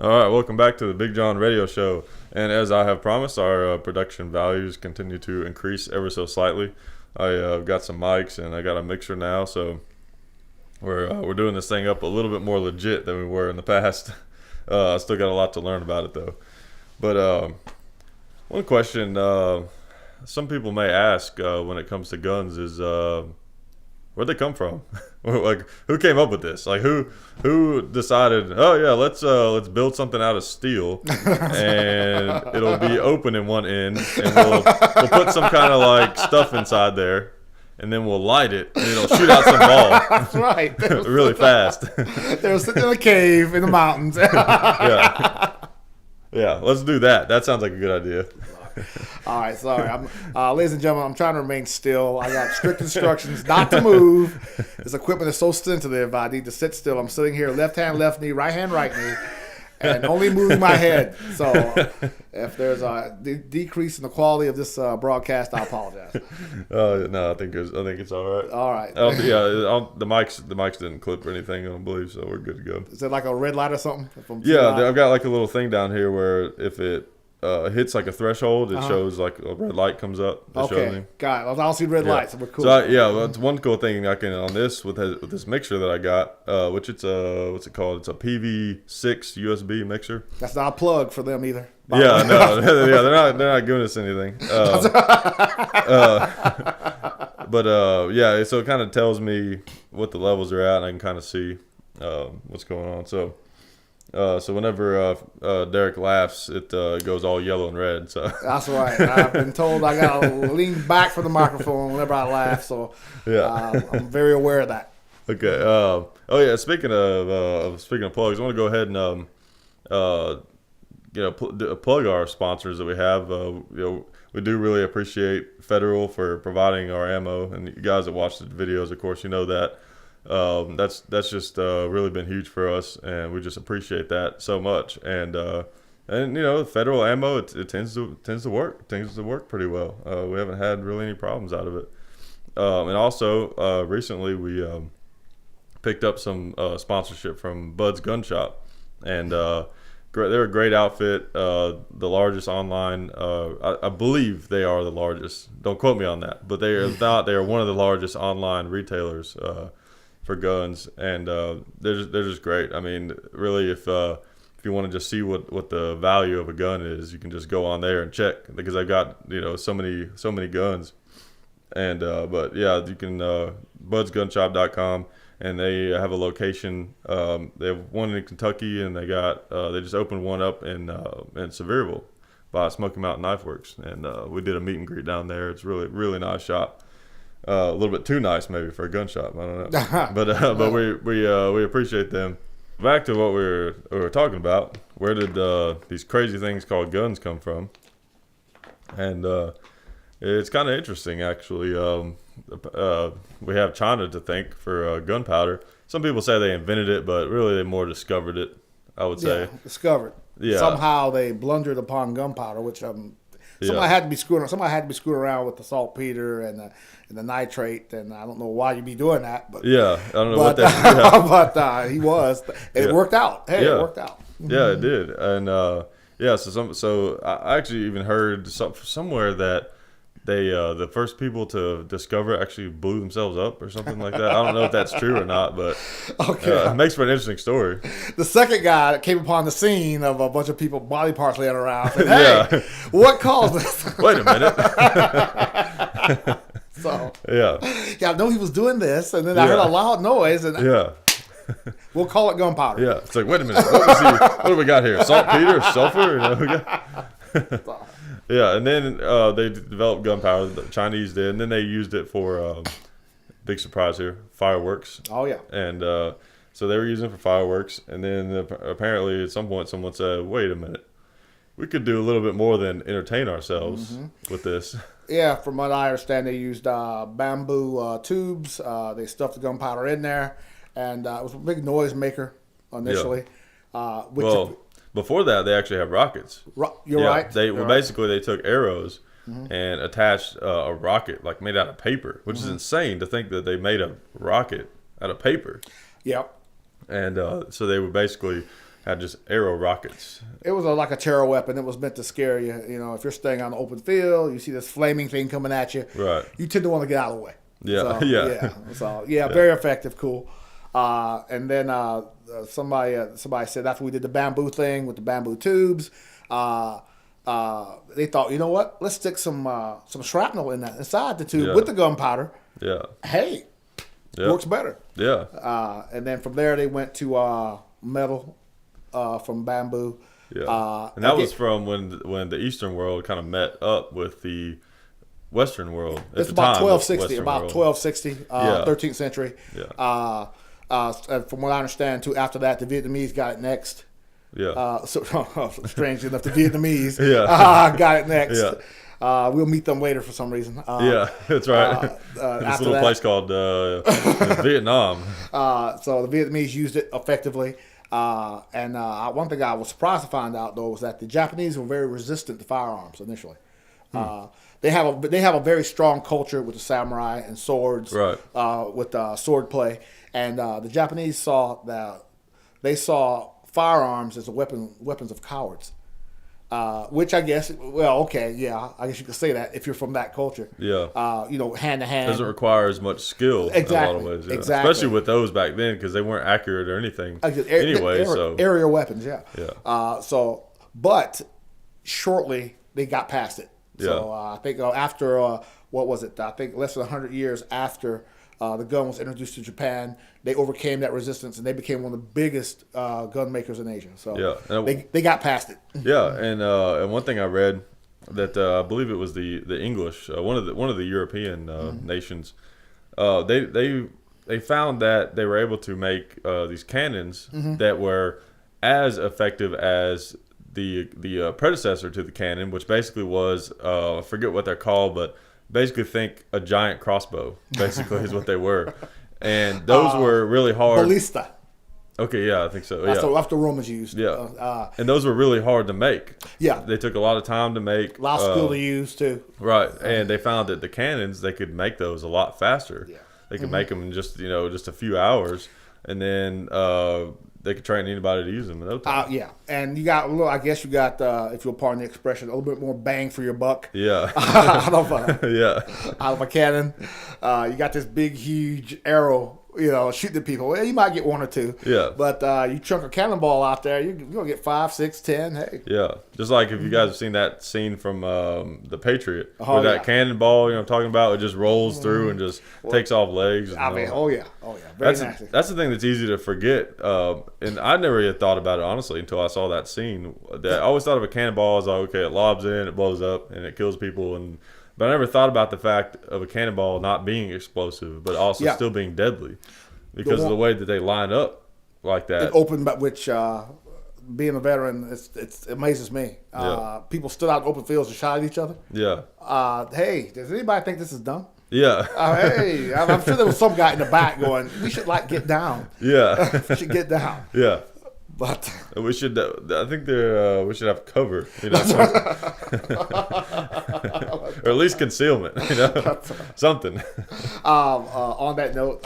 All right, welcome back to the Big John Radio Show. And as I have promised, our production values continue to increase ever so slightly. I've got some mics and I got a mixer now, so we're doing this thing up a little bit more legit than we were in the past. I still got a lot to learn about it though. But one question some people may ask when it comes to guns is where'd they come from? Like, who came up with this? Like, who decided? Oh yeah, let's build something out of steel, and it'll be open in one end, and we'll put some kind of like stuff inside there, and then we'll light it, and it'll shoot out some ball. That's right. Really fast. They were sitting in a cave in the mountains. Yeah, let's do that. That sounds like a good idea. All right, sorry. Ladies and gentlemen, I'm trying to remain still. I got strict instructions not to move. This equipment is so sensitive. I need to sit still. I'm sitting here, left hand, left knee, right hand, right knee, and only moving my head. So if there's a decrease in the quality of this broadcast, I apologize. No, I think it's all right. All right. The mics didn't clip or anything, I don't believe, so we're good to go. Is it like a red light or something? I've got like a little thing down here where if it hits like a threshold, it shows like a red light comes up. Okay, got it. I don't see red lights, so we're cool. So it's one cool thing I can on this with this mixer that I got, which it's what's it called? It's a PV6 USB mixer. That's not a plug for them either. Yeah, no, yeah, they're not giving us anything. So it kind of tells me what the levels are at, and I can kind of see what's going on. So whenever Derick laughs, it goes all yellow and red. So that's right. I've been told I gotta lean back from the microphone whenever I laugh. So I'm very aware of that. Okay. Speaking of plugs, I want to go ahead and plug our sponsors that we have. We do really appreciate Federal for providing our ammo, and you guys that watch the videos, of course, you know that. That's just really been huge for us, and we just appreciate that so much. And Federal ammo, it tends to work pretty well. We haven't had really any problems out of it. And also recently we picked up some sponsorship from Bud's Gun Shop, and they're a great outfit. The largest online, I believe they are the largest. Don't quote me on that, but they are one of the largest online retailers for guns, and they're just great. I mean, really, if you want to just see what the value of a gun is, you can just go on there and check, because I've got so many guns, and you can budsgunshop.com, and they have a location. They have one in Kentucky, and they just opened one up in Sevierville by Smoky Mountain Knife Works, and we did a meet and greet down there. It's really really nice shop. A little bit too nice maybe for a gun shop, I don't know. but we appreciate them. Back to what we were talking about. Where did these crazy things called guns come from? And it's kind of interesting, actually. We have China to thank for gunpowder. Some people say they invented it, but really they more discovered it, I would say. Discovered. Yeah. Somehow they blundered upon gunpowder, which somebody had to be screwing around with the saltpeter and the nitrate, and I don't know why you'd be doing that, but I don't know what that. But he was. It worked out. Hey, it worked out. Yeah, it did, and So I actually even heard somewhere that they the first people to discover it actually blew themselves up or something like that. I don't know if that's true or not, but it makes for an interesting story. The second guy that came upon the scene of a bunch of people body parts laying around said, "Hey, what caused this?" Wait a minute. I know he was doing this, and then I heard a loud noise, and we'll call it gunpowder. Yeah, it's like, wait a minute, what do we got here? Saltpeter, sulfur? And then they developed gunpowder. The Chinese did, and then they used it for big surprise here, fireworks. Oh yeah. And so they were using it for fireworks, and then apparently at some point someone said, "Wait a minute, we could do a little bit more than entertain ourselves with this." Yeah, from what I understand, they used bamboo tubes. They stuffed the gunpowder in there, and it was a big noise maker initially. Before that, they actually have rockets. You're right. Basically they took arrows and attached a rocket like made out of paper, which is insane to think that they made a rocket out of paper. Yep. And so they would basically had just arrow rockets. It was like a terror weapon. It was meant to scare you. You know, if you're staying on the open field, you see this flaming thing coming at you. Right. You tend to want to get out of the way. Yeah. So, yeah. So very effective. Cool. And then somebody said after we did the bamboo thing with the bamboo tubes, they thought, you know what? Let's stick some shrapnel inside the tube with the gunpowder. Yeah. Hey, works better. Yeah. And then from there they went to metal from bamboo. Yeah. And that was from when the Eastern world kind of met up with the Western world. It's about 1260, 13th century. Yeah. From what I understand, too, after that, the Vietnamese got it next. Yeah. Strangely enough, the Vietnamese got it next. Yeah. We'll meet them later for some reason. Yeah, that's right. This little place called Vietnam. So the Vietnamese used it effectively. And one thing I was surprised to find out, though, was that the Japanese were very resistant to firearms initially. They have a very strong culture with the samurai and swords, right. With sword play, and the Japanese saw firearms as weapons of cowards, which I guess, I guess you could say that if you're from that culture. Yeah. Hand to hand. Doesn't require as much skill in a lot of ways. Yeah. Exactly. Especially with those back then because they weren't accurate or anything. So aerial weapons, yeah. Yeah. But shortly they got past it. So I think after what was it? I think less than 100 years after the gun was introduced to Japan, they overcame that resistance and they became one of the biggest gun makers in Asia. So they got past it. Yeah, and one thing I read that I believe it was the English, one of the European nations, they found that they were able to make these cannons that were as effective as the predecessor to the cannon, which basically was I forget what they're called, but basically think a giant crossbow. Basically, is what they were, and those were really hard. Ballista. Okay, yeah, I think so. That's what the Romans used. Yeah, and those were really hard to make. Yeah, they took a lot of time to make. A lot of skill to use too. Right, and they found that the cannons they could make those a lot faster. Yeah, they could make them in just a few hours, and then they could train anybody to use them in no time. Yeah, and you got I guess you got, if you'll pardon the expression, a little bit more bang for your buck. Yeah. out of a cannon. You got this big, huge arrow, shooting at people. Well, you might get one or two. Yeah. But you chunk a cannonball out there, you're gonna get 5, 6, 10. Hey. Yeah. Just like if you guys have seen that scene from The Patriot, where that cannonball, I'm talking about, it just rolls through and just takes off legs. Very nasty. That's the thing that's easy to forget. And I never had thought about it, honestly, until I saw that scene. I always thought of a cannonball as like, okay, it lobs in, it blows up, and it kills people. But I never thought about the fact of a cannonball not being explosive, but also still being deadly because of the way that they line up like that. It opened, which being a veteran, it amazes me. People stood out in open fields and shot at each other. Yeah. Hey, does anybody think this is dumb? Yeah. Hey, I'm sure there was some guy in the back going, we should get down. Yeah. We should get down. Yeah. But we should. I think we should have cover, or at least concealment, something. On that note,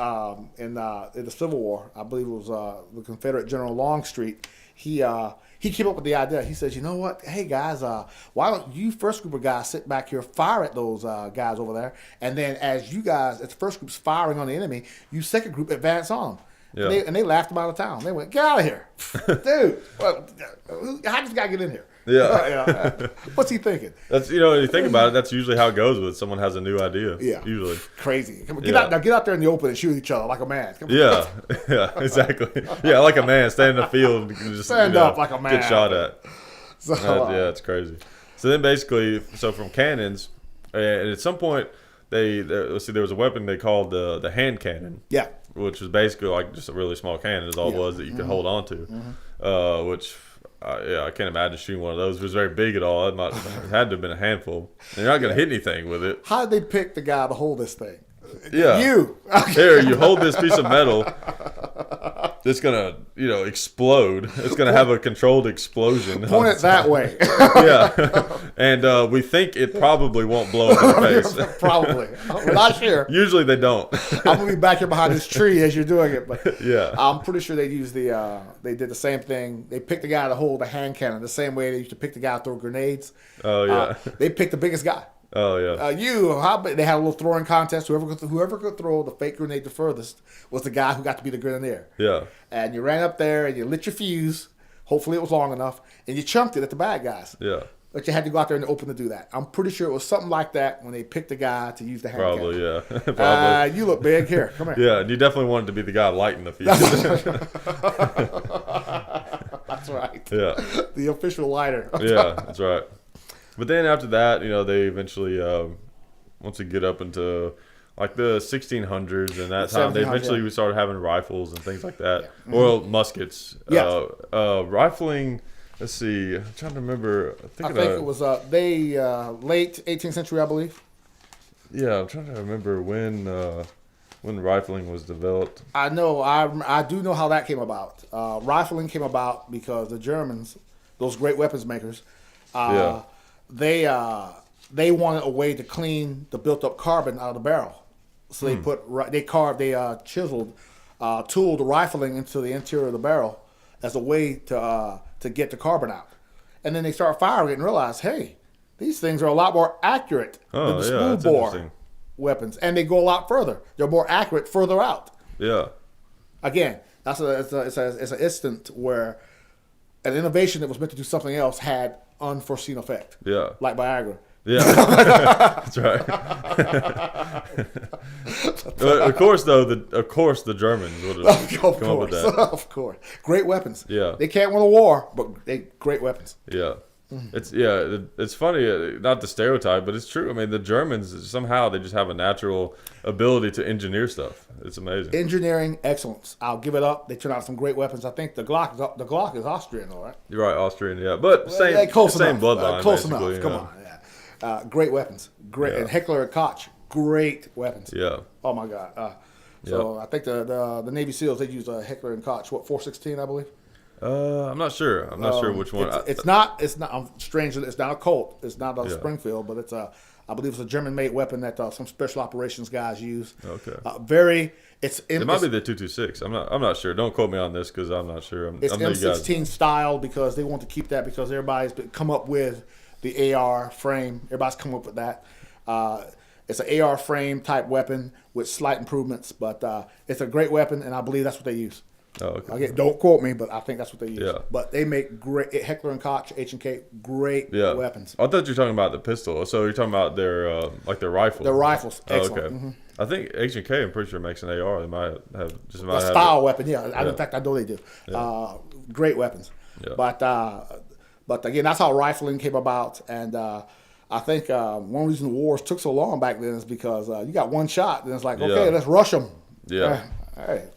in the Civil War, I believe it was the Confederate General Longstreet. He came up with the idea. He says, you know what? Hey guys, why don't you first group of guys sit back here, fire at those guys over there, and then as the first group's firing on the enemy, you second group advance on them. Yeah. And they laughed him out of town. They went, get out of here. Dude, how does this guy get in here? Yeah. What's he thinking? That's you think about it, that's usually how it goes with someone has a new idea. Yeah. Usually. Crazy. Get out there in the open and shoot each other like a man. Yeah. Yeah, exactly. Yeah, like a man. Stand in the field and just stand up like a man. Get shot at. So, it's crazy. So then basically, from cannons, and at some point there was a weapon they called the hand cannon. Yeah. Which was basically like just a really small cannon is all it was that you could hold on to. Which, I can't imagine shooting one of those. If it was very big at all, it had to have been a handful. And you're not going to hit anything with it. How did they pick the guy to hold this thing? Yeah. You. Here, you hold this piece of metal. it's gonna explode. It's gonna have a controlled explosion. Point it that way. Yeah, and we think it probably won't blow up in the face. Probably. We're not sure. Usually they don't. I'm gonna be back here behind this tree as you're doing it, but Yeah. I'm pretty sure they used they did the same thing. They picked the guy to hold the hand cannon the same way they used to pick the guy to throw grenades. Oh yeah. They picked the biggest guy. Oh yeah. They had a little throwing contest. Whoever could throw the fake grenade the furthest was the guy who got to be the grenadier. Yeah. And you ran up there and you lit your fuse. Hopefully it was long enough, and you chunked it at the bad guys. Yeah. But you had to go out there in the open to do that. I'm pretty sure it was something like that when they picked the guy to use the hand cannon. Probably, yeah. Probably. You look big. Here, come here. Yeah, and you definitely wanted to be the guy lighting the fuse. That's right. Yeah. The official lighter. Yeah, that's right. But then after that, they eventually, once we get up into like the 1600s and that time, they eventually we started having rifles and things like that. Yeah. Or muskets. Yeah. Rifling, let's see, I'm trying to remember. I think it was late 18th century, I believe. Yeah, I'm trying to remember when rifling was developed. I know. I do know how that came about. Rifling came about because the Germans, those great weapons makers, they wanted a way to clean the built-up carbon out of the barrel. So they chiseled, tooled the rifling into the interior of the barrel as a way to get the carbon out. And then they started firing it and realized, hey, these things are a lot more accurate than the spool bore weapons, and they go a lot further. They're more accurate further out. Yeah. Again, it's an instant where an innovation that was meant to do something else had unforeseen effect. Yeah. Like Viagra. Yeah, that's right. Of course, the Germans would have come up with that. Of course, great weapons. Yeah, they can't win a war, but they great weapons. Yeah, it's funny, not the stereotype, but it's true. I mean, the Germans somehow they just have a natural ability to engineer stuff. It's amazing. Engineering excellence. I'll give it up. They turn out some great weapons. I think the Glock is Austrian, all right. You're right, Austrian. Yeah, but same bloodline. Close enough. Come on. Great weapons. Great. And Heckler and Koch, great weapons. Yeah. Oh my God. I think the Navy SEALs, they use a Heckler and Koch, 416, I believe. I'm not sure. I'm not sure which one. It's not. I'm strangely, it's not a Colt. It's not a Springfield, but I believe it's a German-made weapon that some special operations guys use. Okay. It might be the 226. I'm not sure. Don't quote me on this because I'm not sure. It's M16 style because they want to keep that because everybody's come up with the AR frame. Everybody's come up with that. It's an AR frame type weapon with slight improvements, but it's a great weapon, and I believe that's what they use. Oh, okay. Again, don't quote me, but I think that's what they use. Yeah. But they make great Heckler and Koch, H&K, great weapons. I thought you were talking about the pistol. So you're talking about their their rifles. Their rifles, excellent. Oh, okay. Mm-hmm. I think H&K, I'm pretty sure makes an AR. They might have a style weapon. Yeah. In fact, I know they do. Yeah. Great weapons. Yeah. But again, that's how rifling came about, and I think one reason the wars took so long back then is because you got one shot, and it's like, okay, let's rush them. Yeah.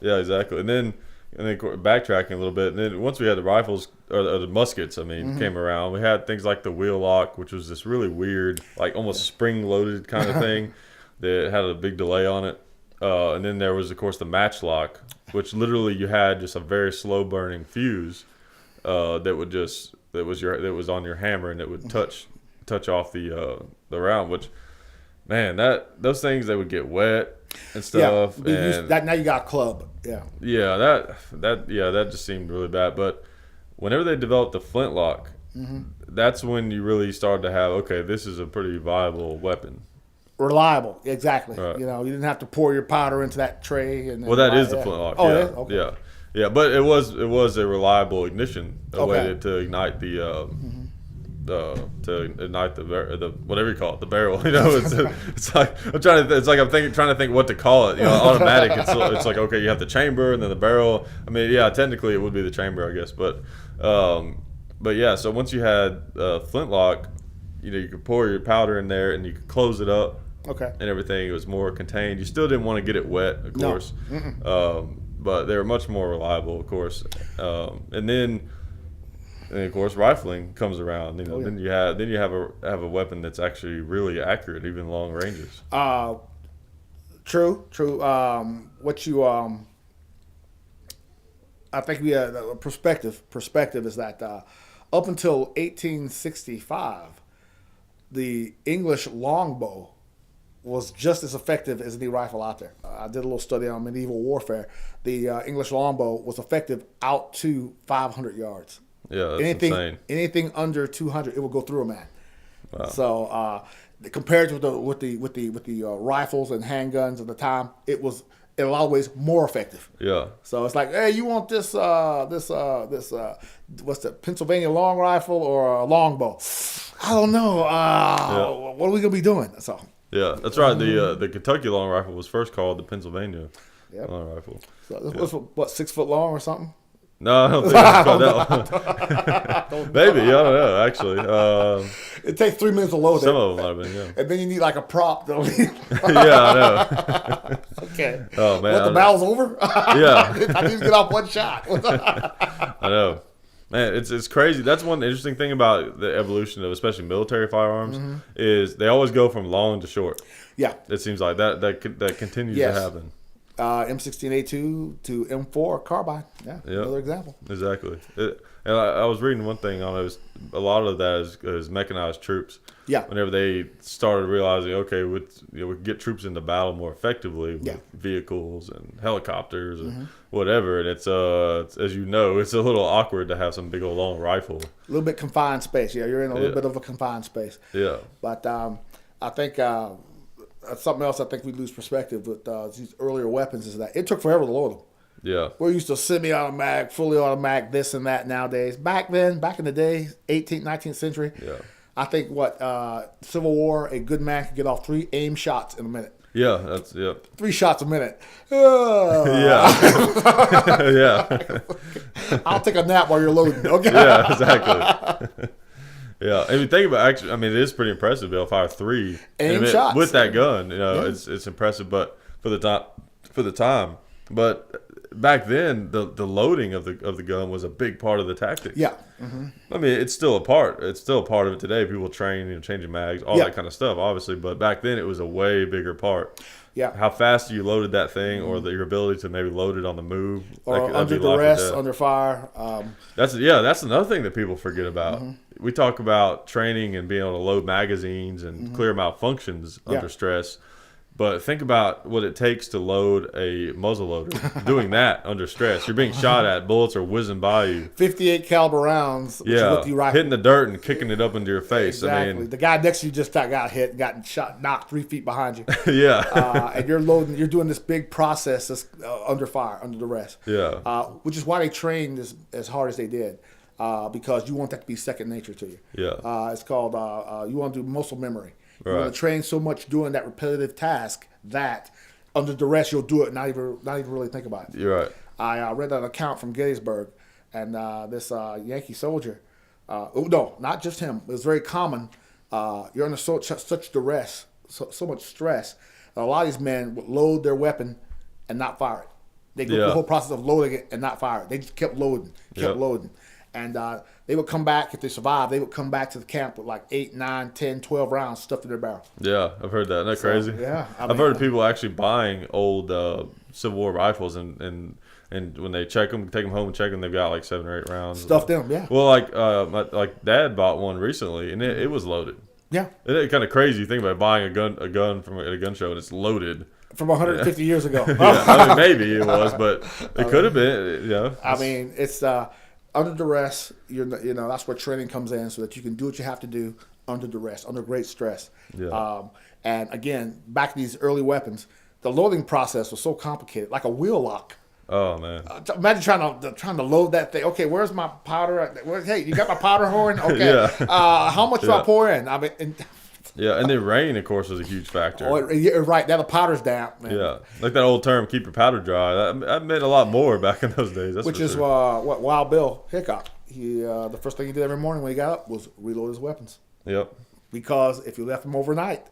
Yeah, exactly. And then backtracking a little bit, and then once we had the rifles or the muskets, came around, we had things like the wheel lock, which was this really weird, like almost spring-loaded kind of thing that had a big delay on it. And then there was, of course, the matchlock, which literally you had just a very slow-burning fuse that was on your hammer, and it would touch off the round. Which, man, those things, they would get wet and stuff. That now you got a club. That just seemed really bad. But whenever they developed the flintlock, that's when you really started to have, okay, this is a pretty viable weapon. Reliable, exactly. Right. You didn't have to pour your powder into that tray. Well, that is the flintlock. Oh, yeah. it is? Okay. Yeah, but it was a reliable ignition, way to ignite the whatever you call it, the barrel. It's like I'm trying to think what to call it. Automatic. It's like, okay, you have the chamber and then the barrel. Technically it would be the chamber, I guess, but yeah. So once you had flintlock, you could pour your powder in there and you could close it up. Okay. And everything, it was more contained. You still didn't want to get it wet, of course. But they were much more reliable, of course. And then of course rifling comes around. Then you have a weapon that's actually really accurate, even long ranges. True. I think we had a perspective. Perspective is that up until 1865, the English longbow was just as effective as any rifle out there. I did a little study on medieval warfare. The English longbow was effective out to 500 yards. Yeah, that's insane. Anything under 200, it will go through a man. Wow. So compared with the rifles and handguns at the time, it was in a lot of ways more effective. Yeah. So it's like, hey, you want this what's the Pennsylvania long rifle or a longbow? I don't know. What are we gonna be doing? So. Yeah, that's right. The Kentucky long rifle was first called the Pennsylvania long rifle. So this was what, 6 foot long or something? No, I don't think it's called that long. Maybe, I don't know. Actually, it takes 3 minutes to load. Some of them might have been, yeah. And then you need like a prop. To Yeah, I know. Okay. Oh man, what, the battle's over? Yeah, I need to get off one shot. I know. Man, it's crazy. That's one interesting thing about the evolution of especially military firearms is they always go from long to short. Yeah, it seems like that continues to happen. M16A2 to M4 carbine. Yeah, another example. Exactly. And I was reading one thing on it. A lot of that is mechanized troops. Yeah. Whenever they started realizing, okay, we can get troops into battle more effectively with vehicles and helicopters and whatever. And it's as you know, it's a little awkward to have some big old long rifle. A little bit confined space. Yeah, you're in a little bit of a confined space. Yeah. But I think something else I think we lose perspective with these earlier weapons is that it took forever to load them. Yeah. We're used to semi-automatic, fully automatic, this and that nowadays. Back in the day, 18th, 19th century, I think Civil War, a good man could get off 3 aim shots in a minute. Yeah, 3 shots a minute. Yeah. Yeah. I'll take a nap while you're loading. Okay. Yeah, exactly. Yeah, and you think about actually, I mean, it is pretty impressive to be able to fire 3 aim shots with that gun. It's impressive, but for the time. But back then, the loading of the gun was a big part of the tactics. Yeah. I mean, it's still a part. It's still a part of it today. People train, changing mags, all that kind of stuff, obviously. But back then, it was a way bigger part. Yeah. How fast you loaded that thing, or your ability to maybe load it on the move, or under duress, under fire. That's another thing that people forget about. We talk about training and being able to load magazines and clear malfunctions under stress. But think about what it takes to load a muzzleloader. Doing that under stress, you're being shot at. Bullets are whizzing by you. 58 caliber rounds. Yeah, hitting the dirt and kicking it up into your face. Exactly. I mean, the guy next to you just got hit, got shot, knocked 3 feet behind you. Yeah. And you're loading. You're doing this big process that's, under fire, under duress. Yeah. Which is why they trained as hard as they did. Because you want that to be second nature to you. Yeah. It's called you want to do muscle memory. You Right. want to train so much doing that repetitive task that under duress you'll do it, not even really think about it. You're right. I read an account from Gettysburg, and this Yankee soldier. No, not just him. It was very common. You're under such duress, so much stress. A lot of these men would load their weapon and not fire it. They go through the whole process of loading it and not fire it. They just kept loading, loading. And they would come back, if they survived, they would come back to the camp with like 8, 9, 10, 12 rounds stuffed in their barrel. Yeah, I've heard that. Isn't that crazy? Yeah. I've heard of people actually buying old Civil War rifles and when they check them, take them home and check them, they've got like 7 or 8 rounds. Stuffed in them, yeah. Well, like Dad bought one recently, and it was loaded. Yeah. It's kind of crazy. You think about buying a gun from a gun show, and it's loaded. From 150 years ago. Yeah, I mean, maybe it was, but it could have been. I mean, it's under duress. That's where training comes in, so that you can do what you have to do under duress, under great stress. Yeah. And again, back to these early weapons, the loading process was so complicated, like a wheel lock. Oh man! Imagine trying to load that thing. Okay, where's my powder? Hey, you got my powder horn? Okay. Yeah. How much do I pour in? I mean. Yeah, and then rain, of course, was a huge factor. Oh, you're right. Now the powder's damp. Man. Yeah, like that old term, keep your powder dry. That meant a lot more back in those days. That's Which is sure. What Wild Bill Hickok. He the first thing he did every morning when he got up was reload his weapons. Yep. Because if you left them overnight,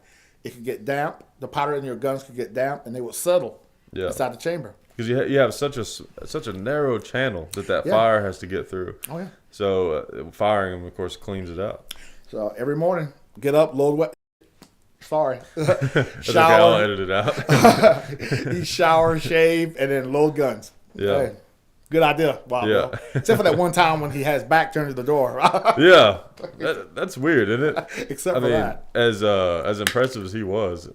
it could get damp. The powder in your guns could get damp, and they would settle inside the chamber. Because you have such a narrow channel that fire has to get through. Oh yeah. So firing them, of course, cleans it out. So every morning, get up, load weapons. Sorry. Shower. I'll edit it out. You shower, shave, and then load guns. Yeah. Okay. Good idea, Wild Bill. Except for that one time when he has his back turned to the door. Yeah, that's weird, isn't it? Except for that. As impressive as he was,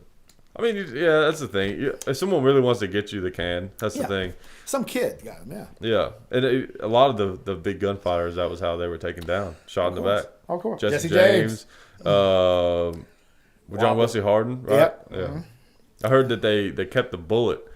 I mean, yeah, that's the thing. If someone really wants to get you, they can. That's the thing. Some kid got him, yeah. Yeah, and a lot of the big gunfighters, that was how they were taken down, shot in the back. Of course. Jesse James. John Wesley Harden, right? Yep. Yeah. Mm-hmm. I heard that they kept the bullet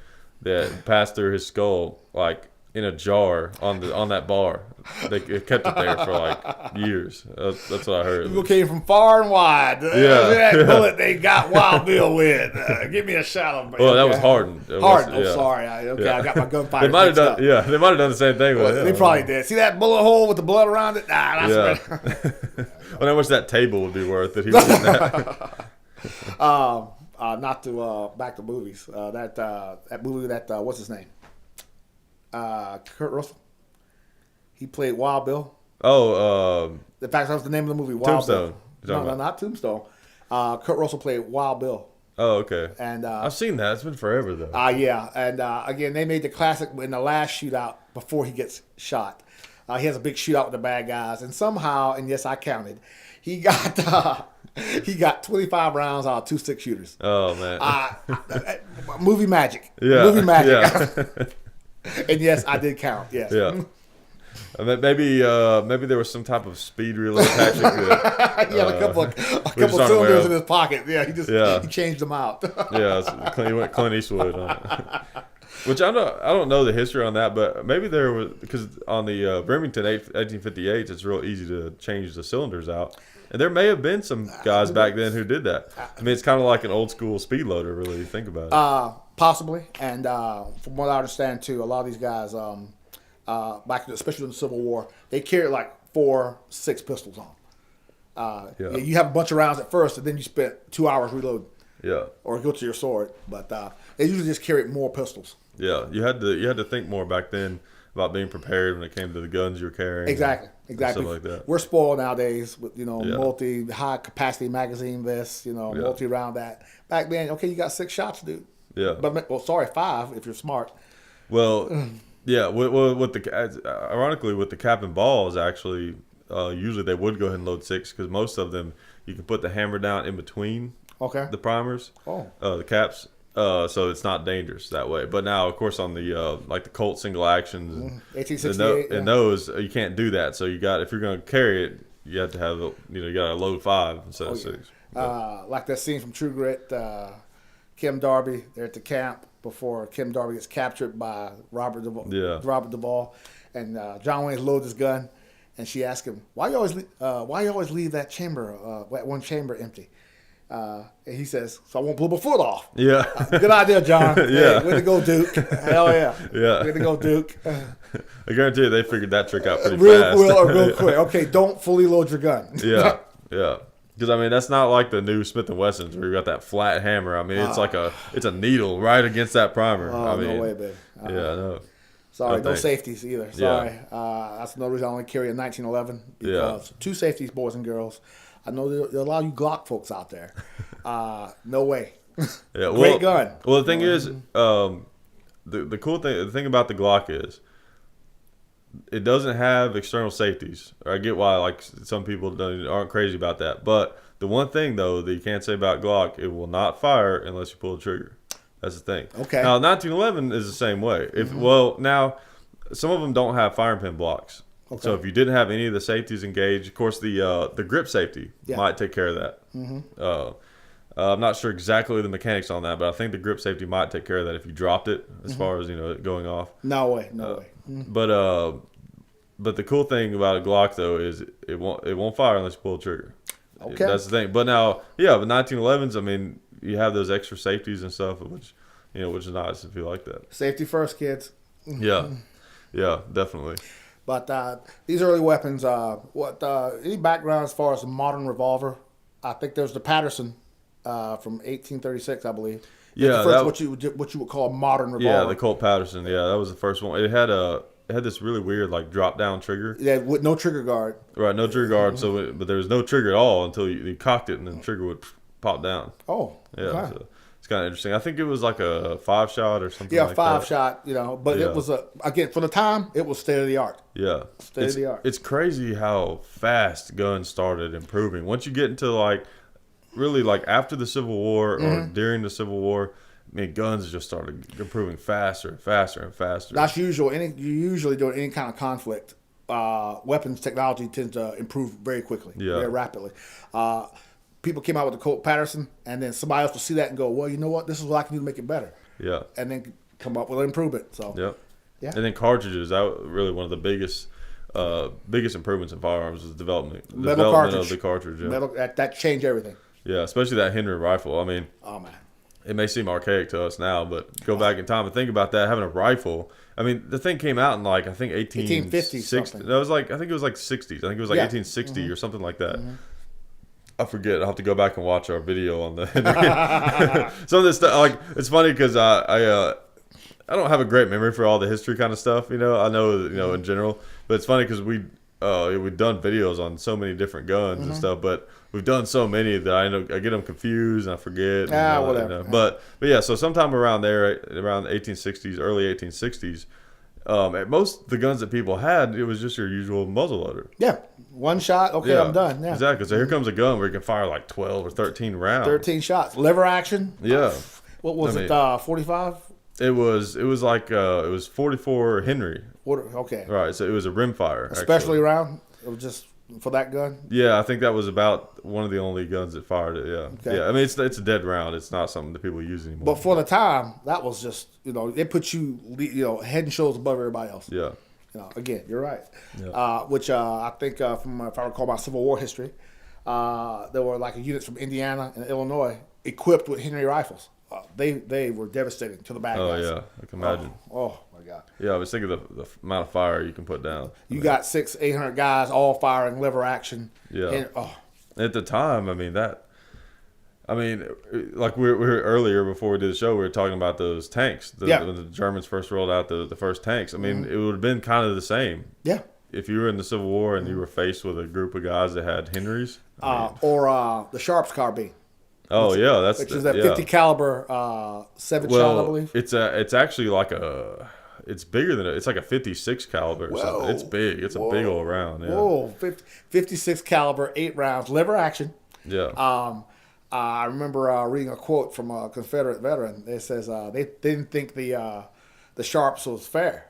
that passed through his skull like in a jar on that bar. They kept it there for like years. That's what I heard. People came from far and wide. That bullet they got Wild Bill with. Give me a shot of it. Well, that was Harden. Harden. Sorry. I got my gunfighter. They might have done. Yeah, they might have done the same thing with it. They probably did. See that bullet hole with the blood around it? Nah, that's I wonder how much that table would be worth that he was in that. Not to back to movies. That movie that what's his name? Kurt Russell. He played Wild Bill. Oh, in fact, that was the name of the movie. Wild Tombstone. Bill. No, not Tombstone. Kurt Russell played Wild Bill. Oh, okay. And I've seen that. It's been forever though. Yeah, and again, they made the classic in the last shootout before he gets shot. He has a big shootout with the bad guys, and somehow, and yes, I counted, he got 25 rounds out of 2 6-shooters. Oh man. Movie magic. Yeah. Movie magic. Yeah. And yes, I did count. Yes. Yeah. Maybe there was some type of speed relay tactic. That, he had a couple cylinders in his pocket. Yeah, he changed them out. Yeah, he went Clint Eastwood on it. Which I don't know the history on that, but maybe there was, because on the Remington 1858, it's real easy to change the cylinders out. And there may have been some guys back then who did that. I mean, it's kind of like an old school speed loader, really, if you think about it. Possibly. And from what I understand, too, a lot of these guys, back especially in the Civil War, they carried like 4, 6 pistols on. You have a bunch of rounds at first, and then you spent 2 hours reloading. Yeah. Or go to your sword. But they usually just carried more pistols. Yeah. You had to think more back then about being prepared when it came to the guns you were carrying. Exactly. Stuff like that. We're spoiled nowadays with multi high capacity magazine vests, multi round that. Back then, okay, you got 6 shots, dude. Yeah. But 5 if you're smart. Well, yeah. With ironically with the cap and balls, actually, usually they would go ahead and load 6 because most of them you can put the hammer down in between. Okay. The primers. The caps. So it's not dangerous that way. But now, of course, on the like the Colt single actions and 1868, and those you can't do that. So if you're going to carry it, you have to have you got to load 5 instead of 6. Like that scene from True Grit, Kim Darby. They're at the camp before Kim Darby gets captured by Robert Duvall, and John Wayne loads his gun, and she asks him, "Why you always leave that chamber, that one chamber empty?" And he says, "So I won't blow my foot off." Yeah. Good idea, John. Yeah. Hey, way to go, Duke. Hell yeah. Yeah. Way to go, Duke. I guarantee you they figured that trick out pretty fast. Real yeah. quick. Okay, don't fully load your gun. Yeah. Yeah. Because, I mean, that's not like the new Smith & Wessons where you got that flat hammer. I mean, it's a needle right against that primer. Oh, I mean, no way, babe. Yeah, no. Sorry, no safeties either. Sorry. That's another reason I only carry a 1911. Because 2 safeties, boys and girls. I know there are a lot of you Glock folks out there. No way. Yeah, Great gun. Well, the thing is, the cool thing, the thing about the Glock is, it doesn't have external safeties. I get why like some people aren't crazy about that. But the one thing though that you can't say about Glock, it will not fire unless you pull the trigger. That's the thing. Okay. Now 1911 is the same way. Now some of them don't have firing pin blocks. Okay. So if you didn't have any of the safeties engaged, of course the grip safety might take care of that. I'm not sure exactly the mechanics on that, but I think the grip safety might take care of that if you dropped it as far as it going off. No way. But the cool thing about a Glock though is it won't fire unless you pull the trigger. Okay. That's the thing. But now, but 1911s, I mean, you have those extra safeties and stuff, which is nice if you like that. Safety first, kids. Yeah, definitely. But these early weapons, any background as far as a modern revolver? I think there's the Patterson from 1836, I believe. Yeah, the first what you would call a modern revolver. Yeah, the Colt Patterson. Yeah, that was the first one. It had this really weird like drop down trigger. Yeah, with no trigger guard. Right, no trigger guard. But there was no trigger at all until you cocked it, and then the trigger would pop down. Oh, yeah. Okay. So it's kind of interesting. I think it was like a 5-shot or something. Yeah, like 5-shot. But Yeah. it was again for the time. It was state of the art. Yeah, State of the art. It's crazy how fast guns started improving. Once you get into like really like after the Civil War or during the Civil War, I mean, guns just started improving faster and faster and faster. That's usual. Usually during any kind of conflict, weapons technology tends to improve very quickly, very rapidly. People came out with the Colt Patterson, and then somebody else will see that and go, well, you know what? This is what I can do to make it better. Yeah. And then come up with an improvement. So. Yep. Yeah. And then cartridges, that was really one of the biggest improvements in firearms was development of the cartridge. Yeah. Metal, that changed everything. Yeah, especially that Henry rifle. I mean, oh man, it may seem archaic to us now, but go back in time and think about that, having a rifle. I mean, the thing came out in like I think 1850 something. That was like I think it was like 60s. I think it was like 1860 or something like that. I forget. I'll have to go back and watch our video on the some of this stuff. Like it's funny because I don't have a great memory for all the history kind of stuff. I know in general, but it's funny because we've done videos on so many different guns and stuff, but we've done so many that I get them confused and I forget. Whatever. But yeah, so sometime around there, around the 1860s, early 1860s. At most the guns that people had, it was just your usual muzzleloader. Yeah, one shot. Okay, I'm done. Yeah, exactly. So here comes a gun where you can fire like 12 or 13 rounds. 13 shots, lever action. Yeah. What was it? 45. It was like it was 44 Henry. Okay. Right. So it was a rimfire. Especially round. It was just for that gun. Yeah, I think that was about one of the only guns that fired it. Yeah. Okay. Yeah. I mean, it's a dead round. It's not something that people use anymore. But for the time, that was just it put you head and shoulders above everybody else. Yeah. Again, you're right. Yeah. Which I think from if I recall my Civil War history, there were like units from Indiana and Illinois equipped with Henry rifles. They were devastating to the bad guys. Oh yeah, I can imagine. Oh my God. Yeah, I was thinking of the amount of fire you can put down. You got 600-800 guys all firing lever action. Yeah. At the time, like we were earlier before we did the show, we were talking about those tanks. When the Germans first rolled out the first tanks. I mean, it would have been kind of the same. Yeah. If you were in the Civil War and you were faced with a group of guys that had Henrys. Or the Sharps carbine. Oh yeah, which is that 50 caliber 7-shot, I believe. It's actually like it's bigger than it's like a 56 caliber or something. It's big. It's a big old round. Yeah. Whoa, 56 caliber, 8 rounds, lever action. Yeah. I remember reading a quote from a Confederate veteran. It says they didn't think the Sharps was fair.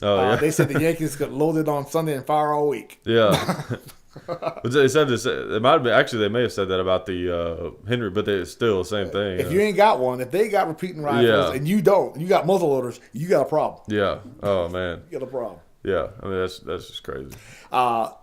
Oh yeah. They said the Yankees got loaded on Sunday and fire all week. Yeah. But they said this. It might have been actually. They may have said that about the Henry, but it's still the same thing. If you ain't got one, if they got repeating rifles and you don't, you got muzzle loaders, you got a problem. Yeah. Oh man. You got a problem. Yeah. I mean that's just crazy. Again,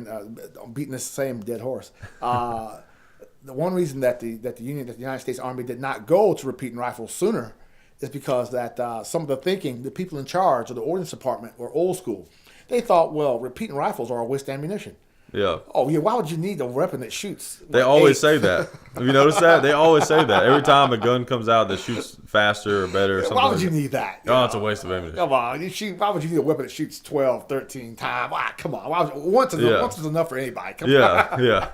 I'm beating this same dead horse. The one reason that the United States Army did not go to repeating rifles sooner is because that some of the thinking, the people in charge of the Ordnance Department were old school. They thought, well, repeating rifles are a waste of ammunition. Yeah. Oh, yeah. Why would you need a weapon that shoots? They always say that. Have you noticed that? They always say that. Every time a gun comes out that shoots faster or better or something. Why would you need that? Oh, it's a waste of ammunition. Come on. Why would you need a weapon that shoots 12, 13 times? Come on. Once is enough for anybody. Come on. Yeah.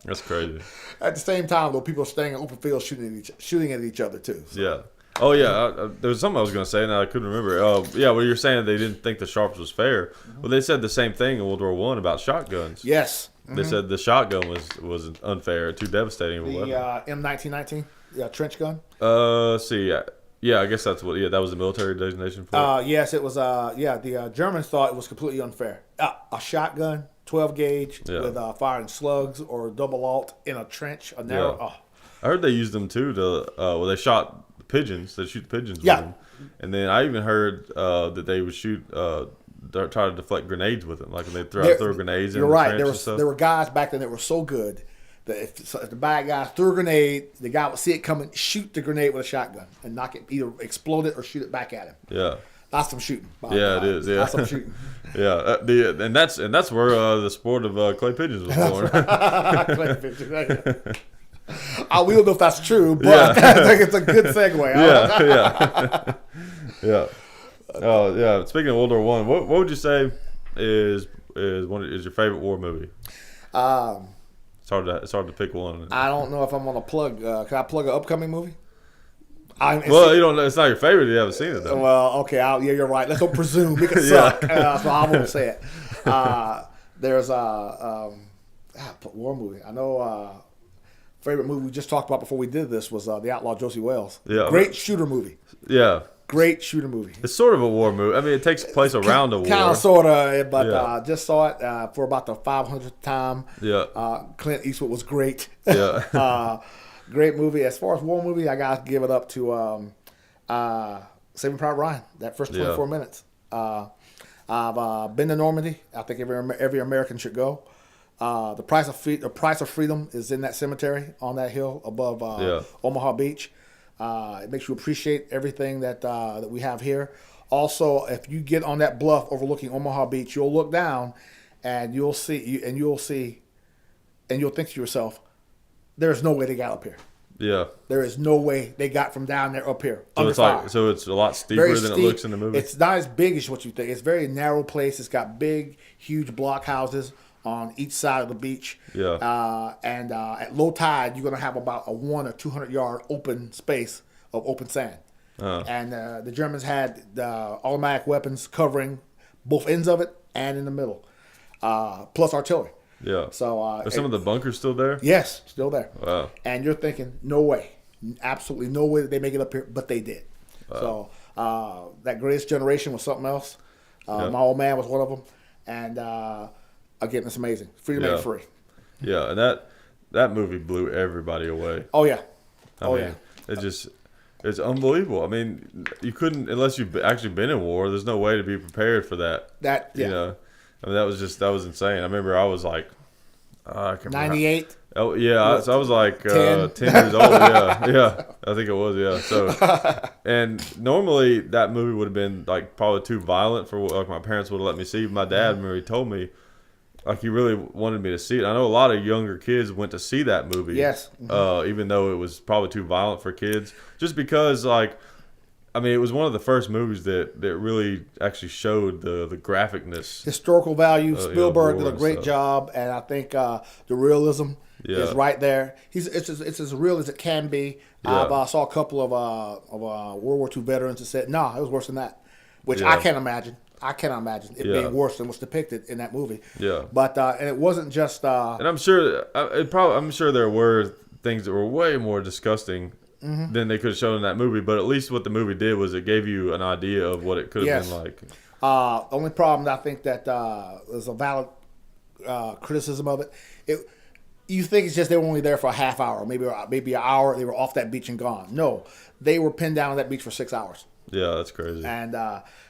That's crazy. At the same time, though, people are staying in open fields shooting at each other, too. So. Yeah. Oh yeah, there was something I was going to say and I couldn't remember. Well, you're saying they didn't think the Sharps was fair. Well, they said the same thing in World War I about shotguns. Yes, they said the shotgun was unfair, too devastating of a weapon. The M1919, trench gun. I guess that's what. Yeah, that was the military designation for it. Yes, it was. The Germans thought it was completely unfair. A shotgun, 12 gauge with firing slugs or double alt in a trench, a narrow. Yeah. I heard they used them too to. They shot pigeons. They shoot pigeons with them. And then I even heard that they would shoot, try to deflect grenades with them. Like when they throw grenades in the trench and stuff. There were guys back then that were so good that if the bad guy threw a grenade, the guy would see it coming, shoot the grenade with a shotgun and knock it, either explode it or shoot it back at him. Yeah. That's some shooting. It is. Yeah. That's some shooting. Yeah. And that's where the sport of clay pigeons was born. Clay pigeons. We don't know if that's true, but I think it's a good segue. Yeah. Oh yeah. Speaking of World War I, what would you say is your favorite war movie? Starting It's hard to pick one. I don't know if I'm gonna plug. Can I plug an upcoming movie? Well, you don't know. It's not your favorite. You haven't seen it though. Well, okay. Yeah, you're right. Let's don't presume. It could suck. So I won't say it. There's a war movie. I know. Favorite movie we just talked about before we did this was The Outlaw Josie Wales. Yeah. Great shooter movie. Yeah. Great shooter movie. It's sort of a war movie. I mean, it takes place around a war. Kind of, sort of, but just saw it for about the 500th time. Yeah. Clint Eastwood was great. Yeah. Great movie. As far as war movie, I got to give it up to Saving Private Ryan, that first 24 minutes. I've been to Normandy. I think every American should go. The price of freedom is in that cemetery on that hill above Omaha Beach. It makes you appreciate everything that we have here. Also, if you get on that bluff overlooking Omaha Beach, you'll look down, and you'll think to yourself, "There's no way they got up here." Yeah. There is no way they got from down there up here. So it's a lot steeper than it looks in the movie. It's not as big as what you think. It's a very narrow place. It's got big, huge block houses on each side of the beach. Yeah. And at low tide, you're going to have about a 100 or 200 yard open space of open sand. And the Germans had automatic weapons covering both ends of it and in the middle, plus artillery. Yeah. So are some of the bunkers still there? Yes, still there. Wow. And you're thinking, no way, absolutely no way that they make it up here, but they did. Wow. So that Greatest Generation was something else. My old man was one of them, and again, it's amazing. Freedom ain't free. Yeah, and that movie blew everybody away. Oh yeah. I mean, it's unbelievable. I mean, you couldn't unless you've actually been in war. There's no way to be prepared for that. You know. I mean, that was insane. I remember I was like, I can't 98. Oh yeah, so I was like 10 years old. Yeah, I think it was. Yeah. So, and normally that movie would have been like probably too violent for like my parents would have let me see. My dad, remember, he told me like he really wanted me to see it. I know a lot of younger kids went to see that movie. Yes. Even though it was probably too violent for kids, just because like. I mean, it was one of the first movies that really actually showed the graphicness. Historical value. Spielberg did a great job, and I think the realism is right there. It's as real as it can be. Yeah. I saw a couple of World War II veterans that said, no, it was worse than that, which I can't imagine. I cannot imagine it being worse than what's depicted in that movie. Yeah. But and it wasn't just. And I'm sure there were things that were way more disgusting. Than they could have shown in that movie, but at least what the movie did was it gave you an idea of what it could have been like. Only problem I think that is a valid criticism of it. You think it's just they were only there for a half hour, maybe an hour. They were off that beach and gone. No, they were pinned down on that beach for 6 hours. Yeah, that's crazy. And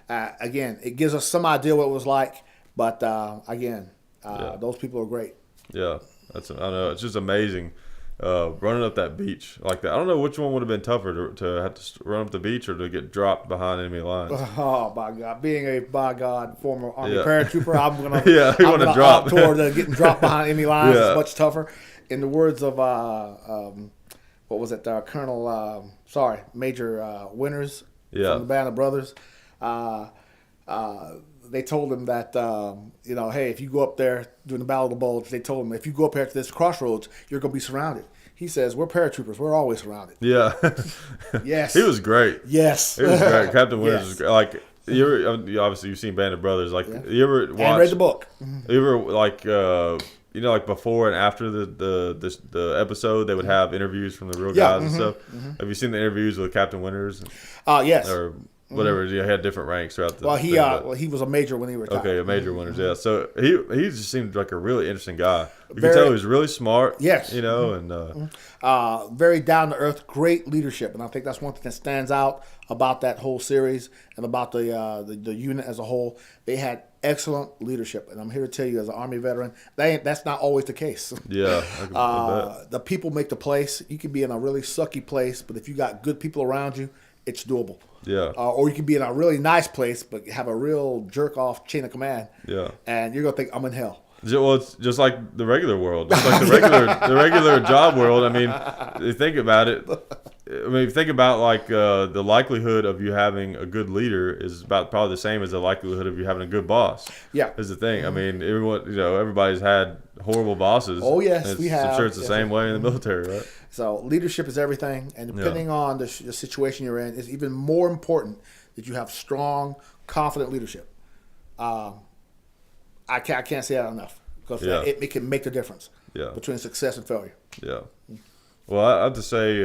again, it gives us some idea what it was like. But those people are great. Yeah, I know it's just amazing. Running up that beach like that. I don't know which one would have been tougher to have to run up the beach or to get dropped behind enemy lines. Oh my God! Being a former Army paratrooper, I'm gonna drop opt toward getting dropped behind enemy lines. It's much tougher. In the words of what was it, Major Winters from the Band of Brothers. They told him that, hey, if you go up there during the Battle of the Bulge, they told him, if you go up here to this crossroads, you're going to be surrounded. He says, we're paratroopers. We're always surrounded. Yeah. Yes. He was great. Yes. He was great. Captain Winters was great. Like, obviously you've seen Band of Brothers. Like, you ever watch? And read the book. You ever, like, like before and after the episode, they would have interviews from the real guys and stuff. Have you seen the interviews with Captain Winters? Yes. Or whatever. He had different ranks throughout the. Well, he was a major when he retired. Okay, a major Winters. Yeah. So he just seemed like a really interesting guy. You could tell he was really smart. Yes. And very down to earth, great leadership, and I think that's one thing that stands out about that whole series and about the unit as a whole. They had excellent leadership, and I'm here to tell you, as an Army veteran, that's not always the case. Yeah. I bet. The people make the place. You can be in a really sucky place, but if you got good people around you, it's doable. Yeah. Or you can be in a really nice place, but have a real jerk-off chain of command. Yeah. And you're going to think, I'm in hell. Well, it's just like the regular world. Just like the regular job world. I mean, you think about it. I mean, think about like the likelihood of you having a good leader is about probably the same as the likelihood of you having a good boss. Yeah, is the thing. I mean, everybody's had horrible bosses. Oh, yes, we I'm have. sure it's the same way in the military, right? So leadership is everything, and depending on the situation you're in, it's even more important that you have strong, confident leadership. I can't say that enough because it can make the difference between success and failure. Yeah. Well, I have to say,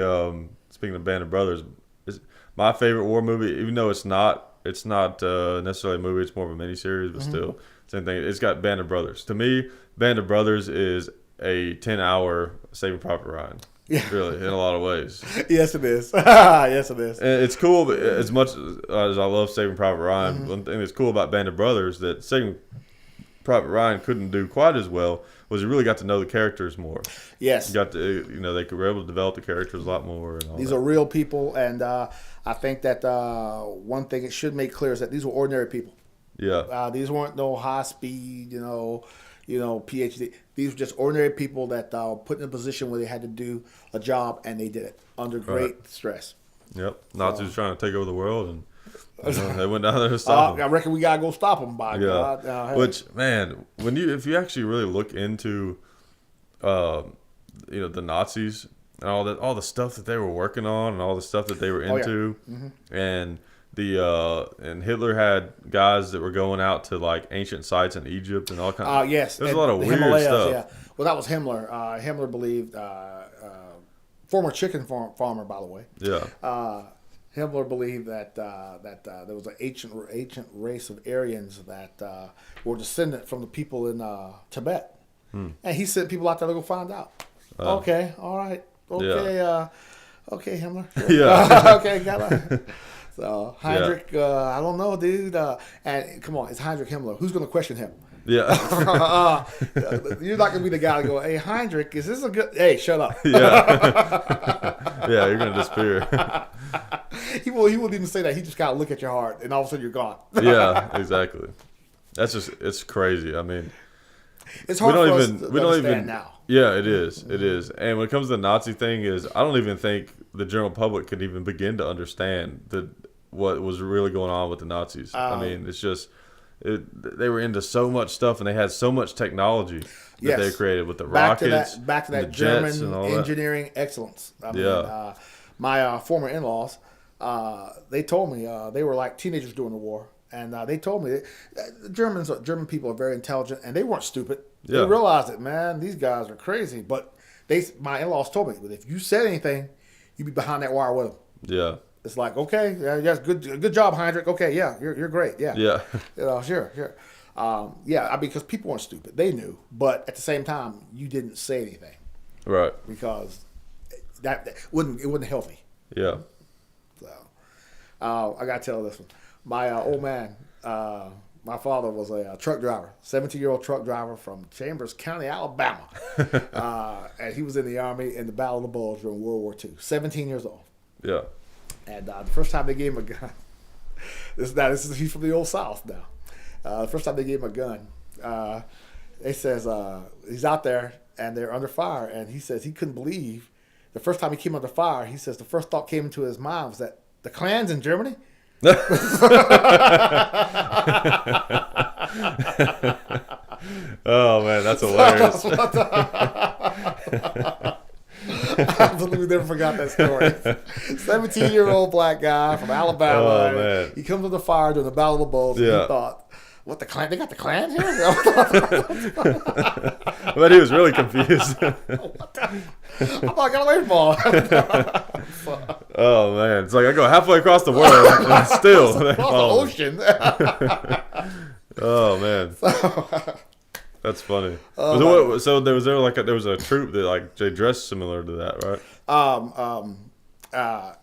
speaking of Band of Brothers, it's my favorite war movie. Even though it's not necessarily a movie, it's more of a miniseries, but still, same thing. It's got Band of Brothers. To me, Band of Brothers is a 10-hour Saving Private Ryan. Yeah. Really, in a lot of ways. Yes, it is. Yes, it is. And it's cool, but as much as I love Saving Private Ryan, one thing that's cool about Band of Brothers that Saving Private Ryan couldn't do quite as well was you really got to know the characters more. Yes. You got to, they were able to develop the characters a lot more. And all these that. are real people, and I think that one thing it should make clear is that these were ordinary people. Yeah. These weren't no high speed, PhD. These were just ordinary people that put in a position where they had to do a job, and they did it under great stress. Yep. Nazis trying to take over the world, and they went down there to stop them. I reckon we gotta go stop them. By God. Hey. Which, man, if you actually really look into, the Nazis and all the stuff that they were working on and all the stuff that they were into, and and Hitler had guys that were going out to like ancient sites in Egypt and all kinds. Yes, there's a lot of weird stuff. Yeah. Well, that was Himmler. Himmler believed, former chicken farmer, by the way. Yeah. Himmler believed that there was an ancient race of Aryans that were descendant from the people in Tibet, and he sent people out there to go find out. Okay, all right, okay, okay, Himmler. Yeah. Okay, got it. So Heinrich, I don't know, dude. And come on, it's Heinrich Himmler. Who's going to question him? Yeah. You're not going to be the guy to go, hey, Heinrich, is this a good... Hey, shut up. Yeah. Yeah, you're going to disappear. He wouldn't even say that. He just got to look at your heart, and all of a sudden you're gone. Yeah, exactly. It's crazy. I mean... It's hard for us to understand now. Yeah, it is. It is. And when it comes to the Nazi thing, I don't even think the general public could even begin to understand what was really going on with the Nazis. I mean, it's just they were into so much stuff, and they had so much technology that they created with the rockets, back to that jets, German and all engineering excellence. I mean, my former in-laws, they told me they were like teenagers during the war. And they told me German people are very intelligent, and they weren't stupid. They realized it, man. These guys are crazy. But my in-laws told me that if you said anything, you'd be behind that wire with them. Yeah. It's like, okay, yes, good job, Heinrich. Okay, yeah, you're great. Yeah. Yeah. Sure. Because people weren't stupid. They knew, but at the same time, you didn't say anything, right? Because it wasn't healthy. Yeah. So, I gotta tell this one. My old man, my father was a truck driver, 17-year-old truck driver from Chambers County, Alabama. And he was in the Army in the Battle of the Bulge during World War II, 17 years old. Yeah. And the first time they gave him a gun, he's from the old South now. The first time they gave him a gun, they says he's out there and they're under fire. And he says he couldn't believe the first time he came under fire, he says the first thought came into his mind was that the Klan's in Germany. Oh man, that's hilarious. I absolutely never forgot that story. 17-year-old black guy from Alabama. Oh, man. He comes to the fire during the Battle of the Bulge, and he thought, what, the Klan? They got the Klan here? I bet he was really confused. I thought I got away from all. Oh man, it's like I go halfway across the world and still across the ocean. Oh man, that's funny. So there was a troop that they dressed similar to that, right?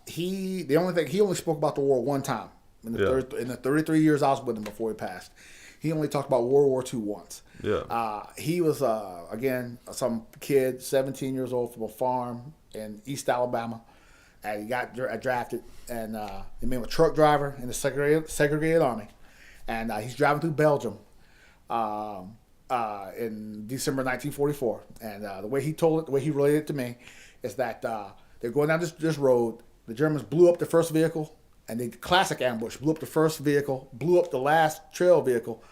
He only spoke about the war one time in the 33 years I was with him before he passed. He only talked about World War II once. Yeah. He was again some kid, 17 years old from a farm in East Alabama, and he got drafted, and he became a truck driver in the segregated army, and he's driving through Belgium in December 1944. And the way he told it, the way he related it to me, is that they're going down this road, The Germans blew up the first vehicle, and the classic ambush blew up the first vehicle, blew up the last trail vehicle,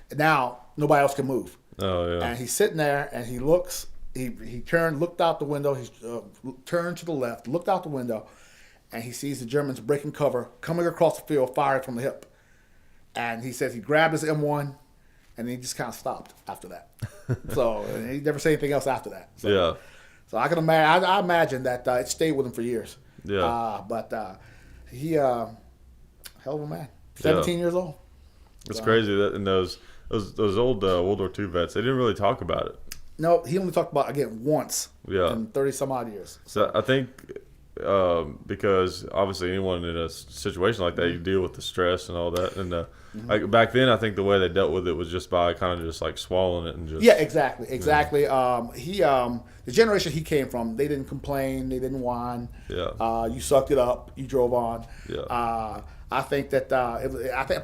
and now nobody else can move. Oh yeah. And he's sitting there, and he looks. He turned, looked out the window. He turned to the left, looked out the window, and he sees the Germans breaking cover, coming across the field, firing from the hip. And he says he grabbed his M1, and he just kind of stopped after that. So and he never said anything else after that. So, Yeah. So I can imagine. I imagine that it stayed with him for years. Yeah. But he, hell of a man. 17 years old. It's crazy that in those old World War II vets, they didn't really talk about it. No, he only talked about it again once. Yeah. In 30 some odd years. So I think because obviously anyone in a situation like that, you deal with the stress and all that, and like back then, I think the way they dealt with it was just by kind of just like swallowing it and just exactly. The generation he came from, they didn't complain, they didn't whine. Yeah. You sucked it up, you drove on. Yeah. I think that I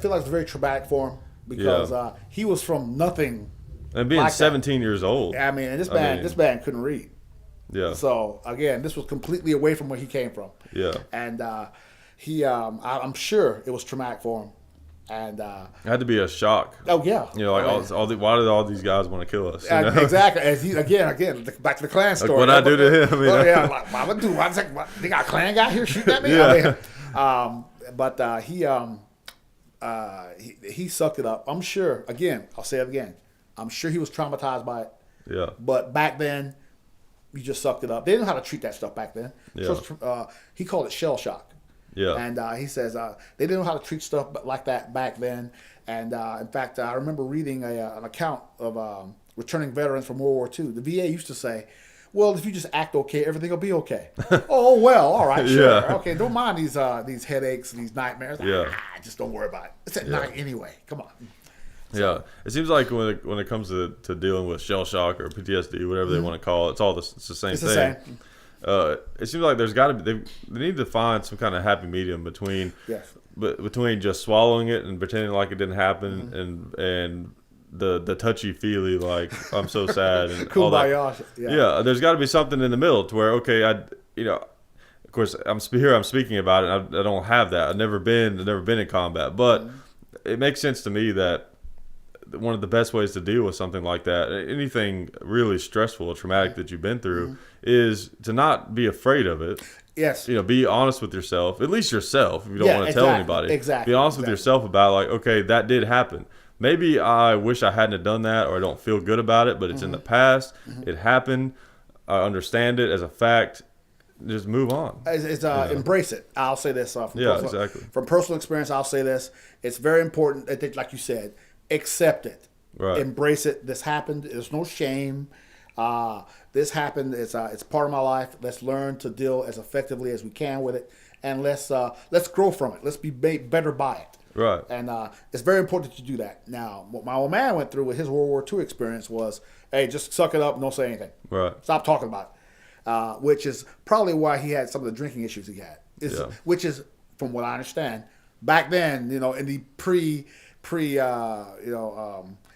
feel like it's very traumatic for him because he was from nothing. And being like 17 years old. I mean, and this man couldn't read. Yeah. So again, this was completely away from where he came from. Yeah. And I'm sure it was traumatic for him. And it had to be a shock. Oh yeah. You know, like why did all these guys want to kill us? You know? Exactly. As he again, back to the Klan story. Like what I do to him. You know? Yeah. Like, what I would do? I was like, what, they got a Klan guy here shooting at me. Yeah. He sucked it up. I'm sure. Again, I'll say it again. I'm sure he was traumatized by it. Yeah. But back then, you just sucked it up. They didn't know how to treat that stuff back then. Yeah. So, he called it shell shock. Yeah. And he says they didn't know how to treat stuff like that back then. And in fact, I remember reading an account of returning veterans from World War II. The VA used to say, well, if you just act okay, everything will be okay. Oh, well, all right, sure. Yeah. Okay, don't mind these headaches, these nightmares. Yeah. Just don't worry about it. It's at night anyway. Come on. Yeah, it seems like when it comes to dealing with shell shock or PTSD, whatever they want to call it, it's the same It's thing. the same. It seems like there's got to be they need to find some kind of happy medium between between just swallowing it and pretending like it didn't happen and the touchy feely like I'm so sad and all that. Yeah, there's got to be something in the middle to where of course I'm speaking about it. I don't have that. I've never been in combat, but it makes sense to me that one of the best ways to deal with something like that, anything really stressful or traumatic that you've been through, is to not be afraid of it. Yes. Be honest with yourself, at least yourself, if you don't want to tell anybody. Exactly. Be honest with yourself about like, okay, that did happen. Maybe I wish I hadn't have done that, or I don't feel good about it, but it's in the past. It happened. I understand it as a fact. Just move on. Embrace it. I'll say this. From personal experience, I'll say this. It's very important, I think, like you said, accept it. Right. Embrace it. This happened. There's no shame. This happened. It's part of my life. Let's learn to deal as effectively as we can with it, and let's grow from it. Let's be better by it. Right. And it's very important to do that. Now, what my old man went through with his World War II experience was, hey, just suck it up and don't say anything. Right. Stop talking about it. Which is probably why he had some of the drinking issues he had. Which is, from what I understand, back then, in the pre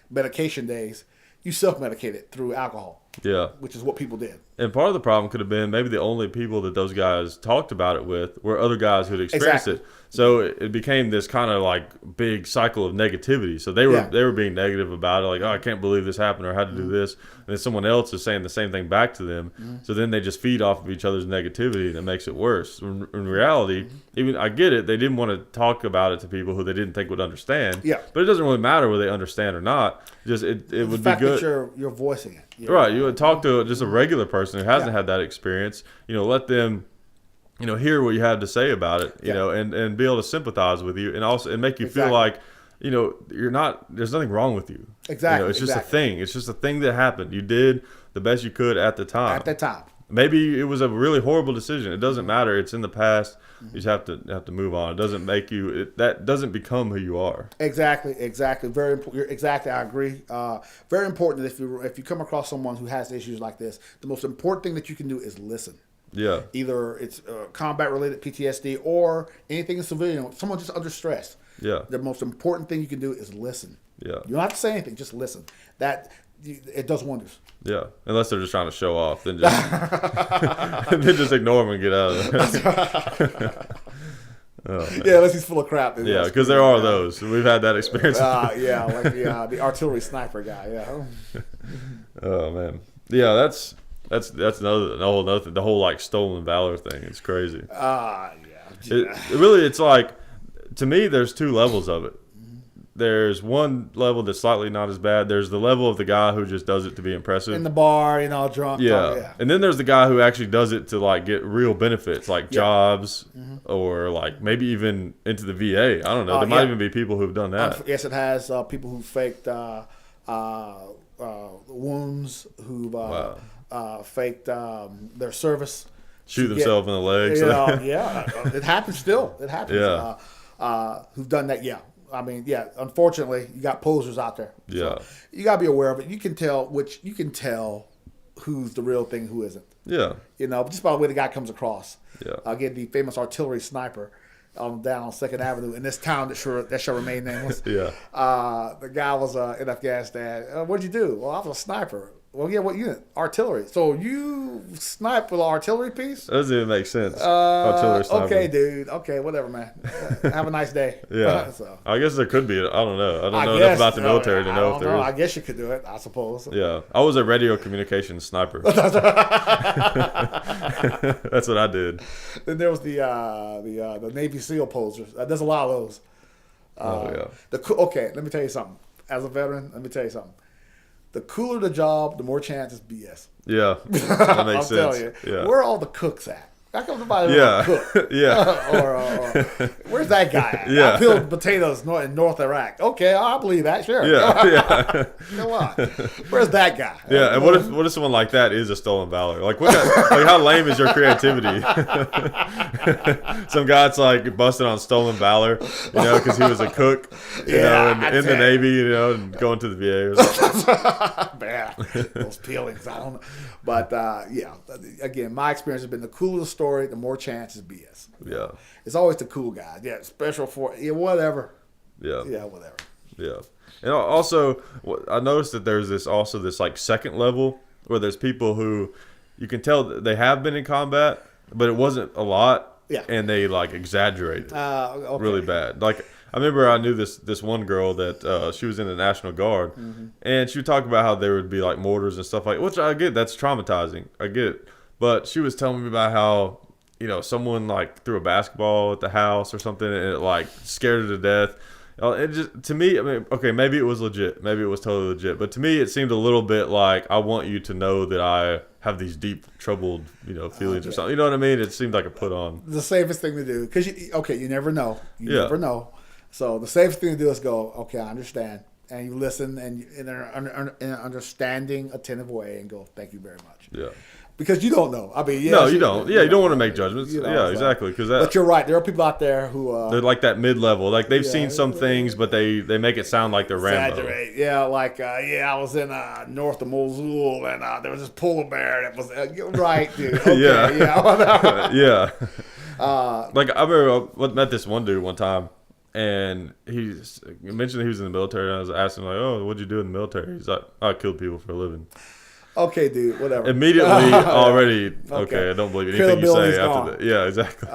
medication days, you self-medicated through alcohol. Yeah. Which is what people did. And part of the problem could have been maybe the only people that those guys talked about it with were other guys who'd experienced it. So it became this kind of like big cycle of negativity. So they were being negative about it, like, oh, I can't believe this happened, or I had to do this. And then someone else is saying the same thing back to them. So then they just feed off of each other's negativity, and it makes it worse. In reality, even I get it, they didn't want to talk about it to people who they didn't think would understand. Yeah. But it doesn't really matter whether they understand or not. Just it would be good. That you're voicing it. Right. You would talk to just a regular person who hasn't had that experience. Let them hear what you have to say about it, and be able to sympathize with you, and also make you feel like, you're not, there's nothing wrong with you. Exactly. It's just a thing. It's just a thing that happened. You did the best you could at the time. Maybe it was a really horrible decision. It doesn't matter. It's in the past. You just have to move on. It doesn't make you, that doesn't become who you are. Exactly. Very important. Exactly. I agree. Very important that if you come across someone who has issues like this, the most important thing that you can do is listen. Yeah. Either it's combat-related PTSD or anything in civilian, someone just under stress. Yeah. The most important thing you can do is listen. Yeah. You don't have to say anything, just listen. That it does wonders. Yeah, unless they're just trying to show off, then just ignore them and get out of there. Oh, yeah, unless he's full of crap. Yeah, because there are those. We've had that experience. Yeah, like the artillery sniper guy. Yeah. Oh man, yeah, that's another thing. The whole like stolen valor thing. It's crazy. Yeah. It really, it's like, to me, there's two levels of it. There's one level that's slightly not as bad. There's the level of the guy who just does it to be impressive. In the bar, drunk. Yeah. And then there's the guy who actually does it to like get real benefits, like jobs or like maybe even into the VA. I don't know. There might even be people who've done that. Yes, it has people who faked wounds, who've faked their service. Shoot themselves in the legs. It happens still. It happens. Yeah. Who've done that, yeah. I mean, yeah, unfortunately, you got posers out there. Yeah. So you got to be aware of it. You can tell who's the real thing, who isn't. Yeah. Just by the way the guy comes across. Yeah. Again, the famous artillery sniper down on 2nd Avenue in this town that shall remain nameless. Yeah. The guy was in Afghanistan. What'd you do? Well, I was a sniper. Well, yeah, what unit? Artillery. So you snipe with an artillery piece? That doesn't even make sense. Artillery sniper. Okay, dude. Okay, whatever, man. Have a nice day. Yeah. So, I guess there could be. I don't know. I don't know enough about the military to know if there is. I guess you could do it, I suppose. Yeah. I was a radio communications sniper. That's what I did. Then there was the Navy SEAL posers. There's a lot of those. Okay, let me tell you something. As a veteran, let me tell you something. The cooler the job, the more chance it's BS. Yeah, that makes I'm sense. telling you. Yeah. Where are all the cooks at? How come nobody cook? Yeah. or where's that guy at? Yeah. I peeled potatoes in North Iraq. Okay, I believe that. Sure. Yeah. Come on. Where's that guy? Yeah. And what if someone like that is a stolen valor? Like how lame is your creativity? Some guy's like busted on stolen valor, because he was a cook, in the Navy, and going to the VA or something. Man, those peelings, I don't know. But again, my experience has been the cooler the story, the more chance is BS. Yeah. It's always the cool guy. Yeah, special for whatever. Yeah. Yeah, whatever. Yeah. And also, I noticed that there's this like second level where there's people who you can tell that they have been in combat, but it wasn't a lot. Yeah. And they like exaggerate Okay. really bad. Like, I remember I knew this one girl that she was in the National Guard, and she would talk about how there would be like mortars and stuff which I get, that's traumatizing. I get it. But she was telling me about how, someone like threw a basketball at the house or something and it like scared her to death. It just, to me, I mean, okay, maybe it was legit. Maybe it was totally legit. But to me, it seemed a little bit like, I want you to know that I have these deep, troubled, feelings or something. You know what I mean? It seemed like a put on. The safest thing to do, because, you never know. You never know. So the safest thing to do is go, okay, I understand. And you listen and in an understanding, attentive way and go, thank you very much. Yeah. Because you don't know. I mean, no, you don't. Yeah, you don't want to make judgments. Exactly. But you're right. There are people out there who they're like that mid-level. Like they've seen some things, but they make it sound like they're Rambo. Exaggerate. Yeah, like I was in north of Mosul and there was this polar bear that was right, dude. Okay, yeah. Like I remember I met this one dude one time, and he mentioned he was in the military. And I was asking like, "Oh, what'd you do in the military?" He's like, "I killed people for a living." Okay, dude, whatever. Immediately, already, okay, I don't believe anything you say after that. Yeah, exactly.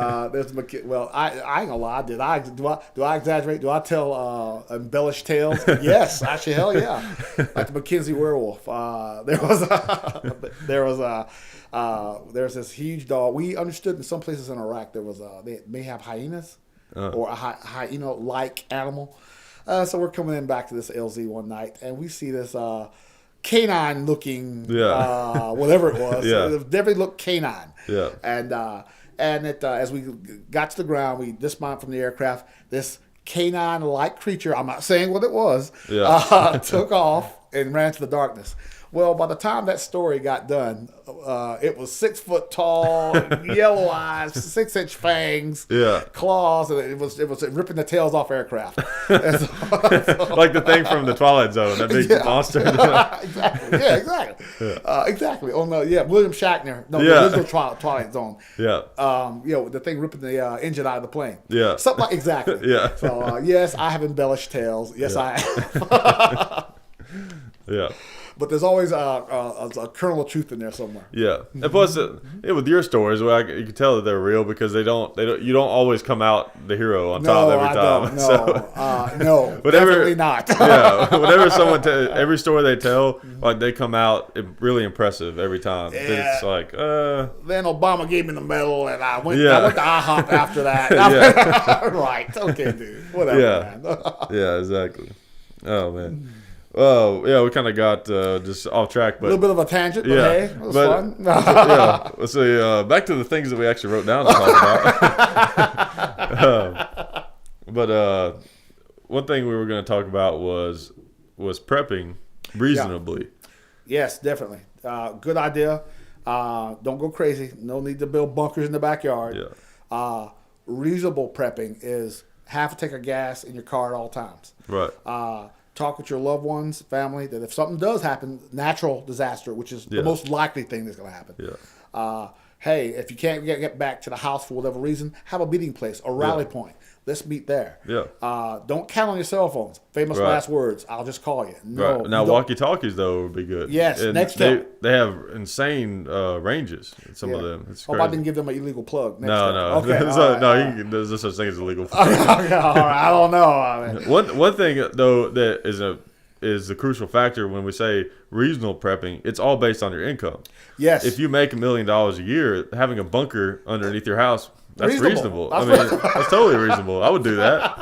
Well, I ain't gonna lie. Do I exaggerate? Do I tell embellished tales? Yes, actually, hell yeah. Like the McKinsey werewolf. There's this huge dog. We understood in some places in Iraq they may have hyenas or a hyena-like animal. So we're coming in back to this LZ one night, and we see this canine looking whatever it was. Yeah. It definitely looked canine. Yeah. And as we got to the ground, we dismounted from the aircraft. This canine-like creature, I'm not saying what it was, took off and ran to the darkness. Well, by the time that story got done, it was 6 foot tall, yellow eyes, 6-inch fangs, claws, and it was ripping the tails off aircraft. Like the thing from the Twilight Zone, that big monster. Exactly. Yeah, exactly. Exactly. Oh no, William Shatner. No, the original Twilight Zone. Yeah. The thing ripping the engine out of the plane. Yeah. Something like exactly. Yeah. So yes, I have embellished tales. Yes, I have. Yeah. But there's always a kernel of truth in there somewhere. Yeah, and plus, with your stories, you can tell that they're real because you don't always come out the hero on top every time. No, definitely not. Yeah, whenever every story they tell, like they come out really impressive every time. Yeah. It's like, Then Obama gave me the medal, and I went to IHOP after that. Right? Okay, dude. Whatever. Yeah, Man. yeah, exactly. Oh man. Well, yeah, we kind of got just off track, but a little bit of a tangent, but hey, it was fun. Yeah, let's see. Back to the things that we actually wrote down to talk about. But one thing we were going to talk about was prepping reasonably. Yes, definitely. Good idea. Don't go crazy. No need to build bunkers in the backyard. Yeah. Reasonable prepping is have a tank of gas in your car at all times. Right. Talk with your loved ones, family, that if something does happen, natural disaster, which is the most likely thing that's going to happen. Yeah. Hey, if you can't get back to the house for whatever reason, have a meeting place, a rally point. Let's meet there. Yeah. Don't count on your cell phones. Famous last words. I'll just call you. No. Right. Now, walkie-talkies, though, would be good. Yes. And next they time. They have insane ranges, some of them. It's crazy. I didn't give them an illegal plug. Next No. time. Okay. There's no such thing as illegal. Okay, all right. I don't know. One thing, though, that is the crucial factor when we say reasonable prepping. It's all based on your income. Yes. If you make $1 million a year, having a bunker underneath your house, that's reasonable. That's that's totally reasonable. I would do that.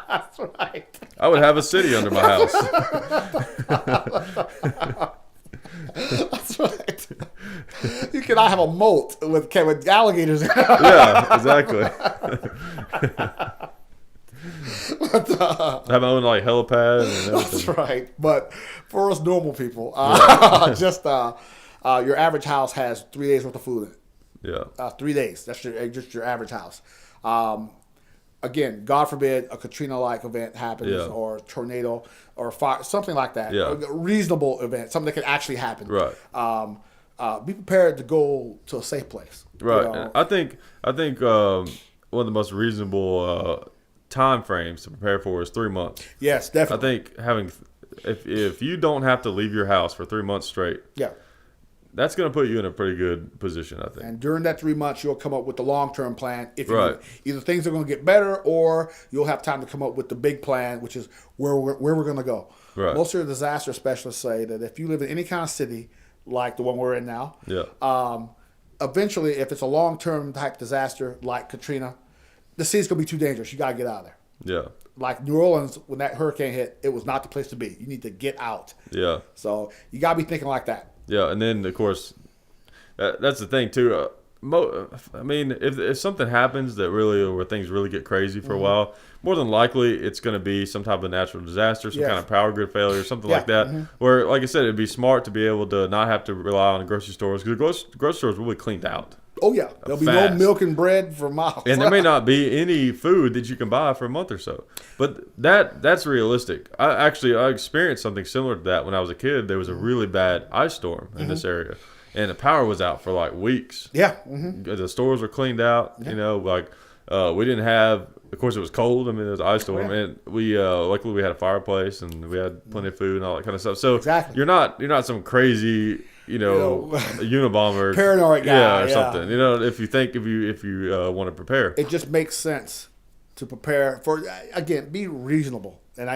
That's right. I would have a city under my house. That's right. You cannot have a moat with alligators. Yeah, exactly. Have my own helipad and everything. That's right. But for us normal people, just your average house has 3 days worth of food in it. Yeah. 3 days. That's just your average house. Again, God forbid a Katrina-like event happens, or a tornado, or fire, something like that. Yeah. A reasonable event, something that could actually happen. Right. Be prepared to go to a safe place. Right. You know? I think one of the most reasonable time frames to prepare for is 3 months. Yes, definitely. I think if you don't have to leave your house for 3 months straight, that's going to put you in a pretty good position, I think. And during that 3 months, you'll come up with the long-term plan. If you Right. either things are going to get better, or you'll have time to come up with the big plan, which is where we're going to go. Right. Most of the disaster specialists say that if you live in any kind of city like the one we're in now, eventually, if it's a long-term type disaster like Katrina, the city's going to be too dangerous. You got to get out of there. Yeah. Like New Orleans, when that hurricane hit, it was not the place to be. You need to get out. Yeah. So you got to be thinking like that. Yeah, and then of course, that's the thing too. I mean, if something happens where things really get crazy for a while, more than likely it's going to be some type of natural disaster, some kind of power grid failure, something like that. Where, like I said, it'd be smart to be able to not have to rely on the grocery stores, because the grocery stores will be cleaned out. Oh yeah, there'll be no milk and bread for miles, and there may not be any food that you can buy for a month or so. But that's realistic. I experienced something similar to that when I was a kid. There was a really bad ice storm in this area, and the power was out for like weeks. Yeah, the stores were cleaned out. You know, we didn't have. Of course, it was cold. I mean, it was an ice storm, and we luckily we had a fireplace and we had plenty of food and all that kind of stuff. So you're not some crazy. A Unabomber, paranoid guy, or something. You know, if you want to prepare, it just makes sense to prepare for. Again, be reasonable, and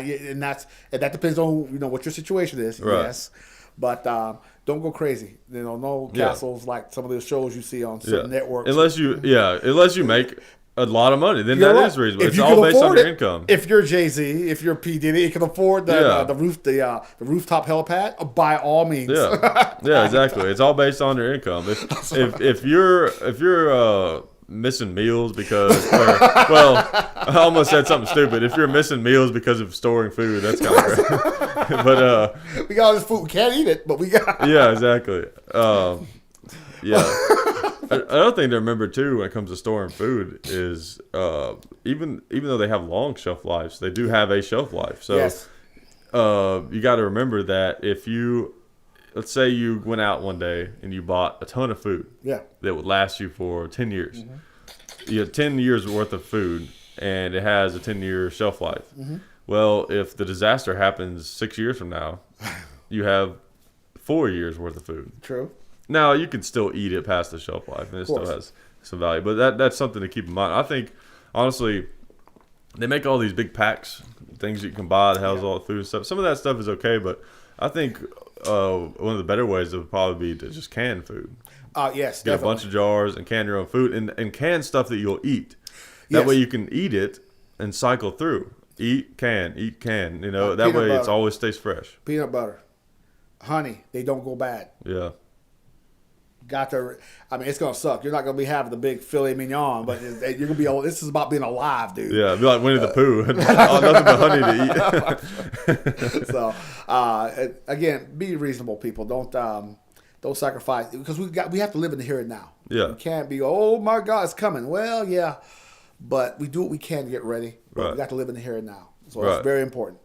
that depends on what your situation is. Right. Yes, but don't go crazy. No castles like some of the shows you see on certain networks. Unless you make a lot of money, then that is reasonable. It's all based on your income. If you're Jay-Z, if you're P. Diddy, you can afford the rooftop helipad. By all means. Yeah, exactly. It's all based on your income. If you're missing meals because, I almost said something stupid. If you're missing meals because of storing food, that's kind of great. But we got all this food, we can't eat it, but we got. Yeah, exactly. Another thing to remember too when it comes to storing food is even though they have long shelf lives, they do have a shelf life. So you got to remember that if let's say you went out one day and you bought a ton of food that would last you for 10 years. You have 10 years worth of food and it has a 10-year shelf life. Well, if the disaster happens 6 years from now, you have 4 years worth of food. True. Now you can still eat it past the shelf life, and it still has some value. But that's something to keep in mind. I think honestly, they make all these big packs, things you can buy that has all the food and stuff. Some of that stuff is okay, but I think one of the better ways would probably be to just can food. Yes, Get definitely. a bunch of jars and can your own food, and can stuff that you'll eat. That way you can eat it and cycle through. Eat, can. You know, that way it always stays fresh. Peanut butter, honey, they don't go bad. Yeah. I mean, it's gonna suck. You're not gonna be having the big filet mignon, but you're gonna be. This is about being alive, dude. Yeah, be like Winnie the Pooh. Nothing but honey to eat. So, again, be reasonable, people. Don't sacrifice, because we have to live in the here and now. Yeah. We can't be, oh my God, it's coming. Well, yeah, but we do what we can to get ready. But Right. we got to live in the here and now. So Right. it's very important.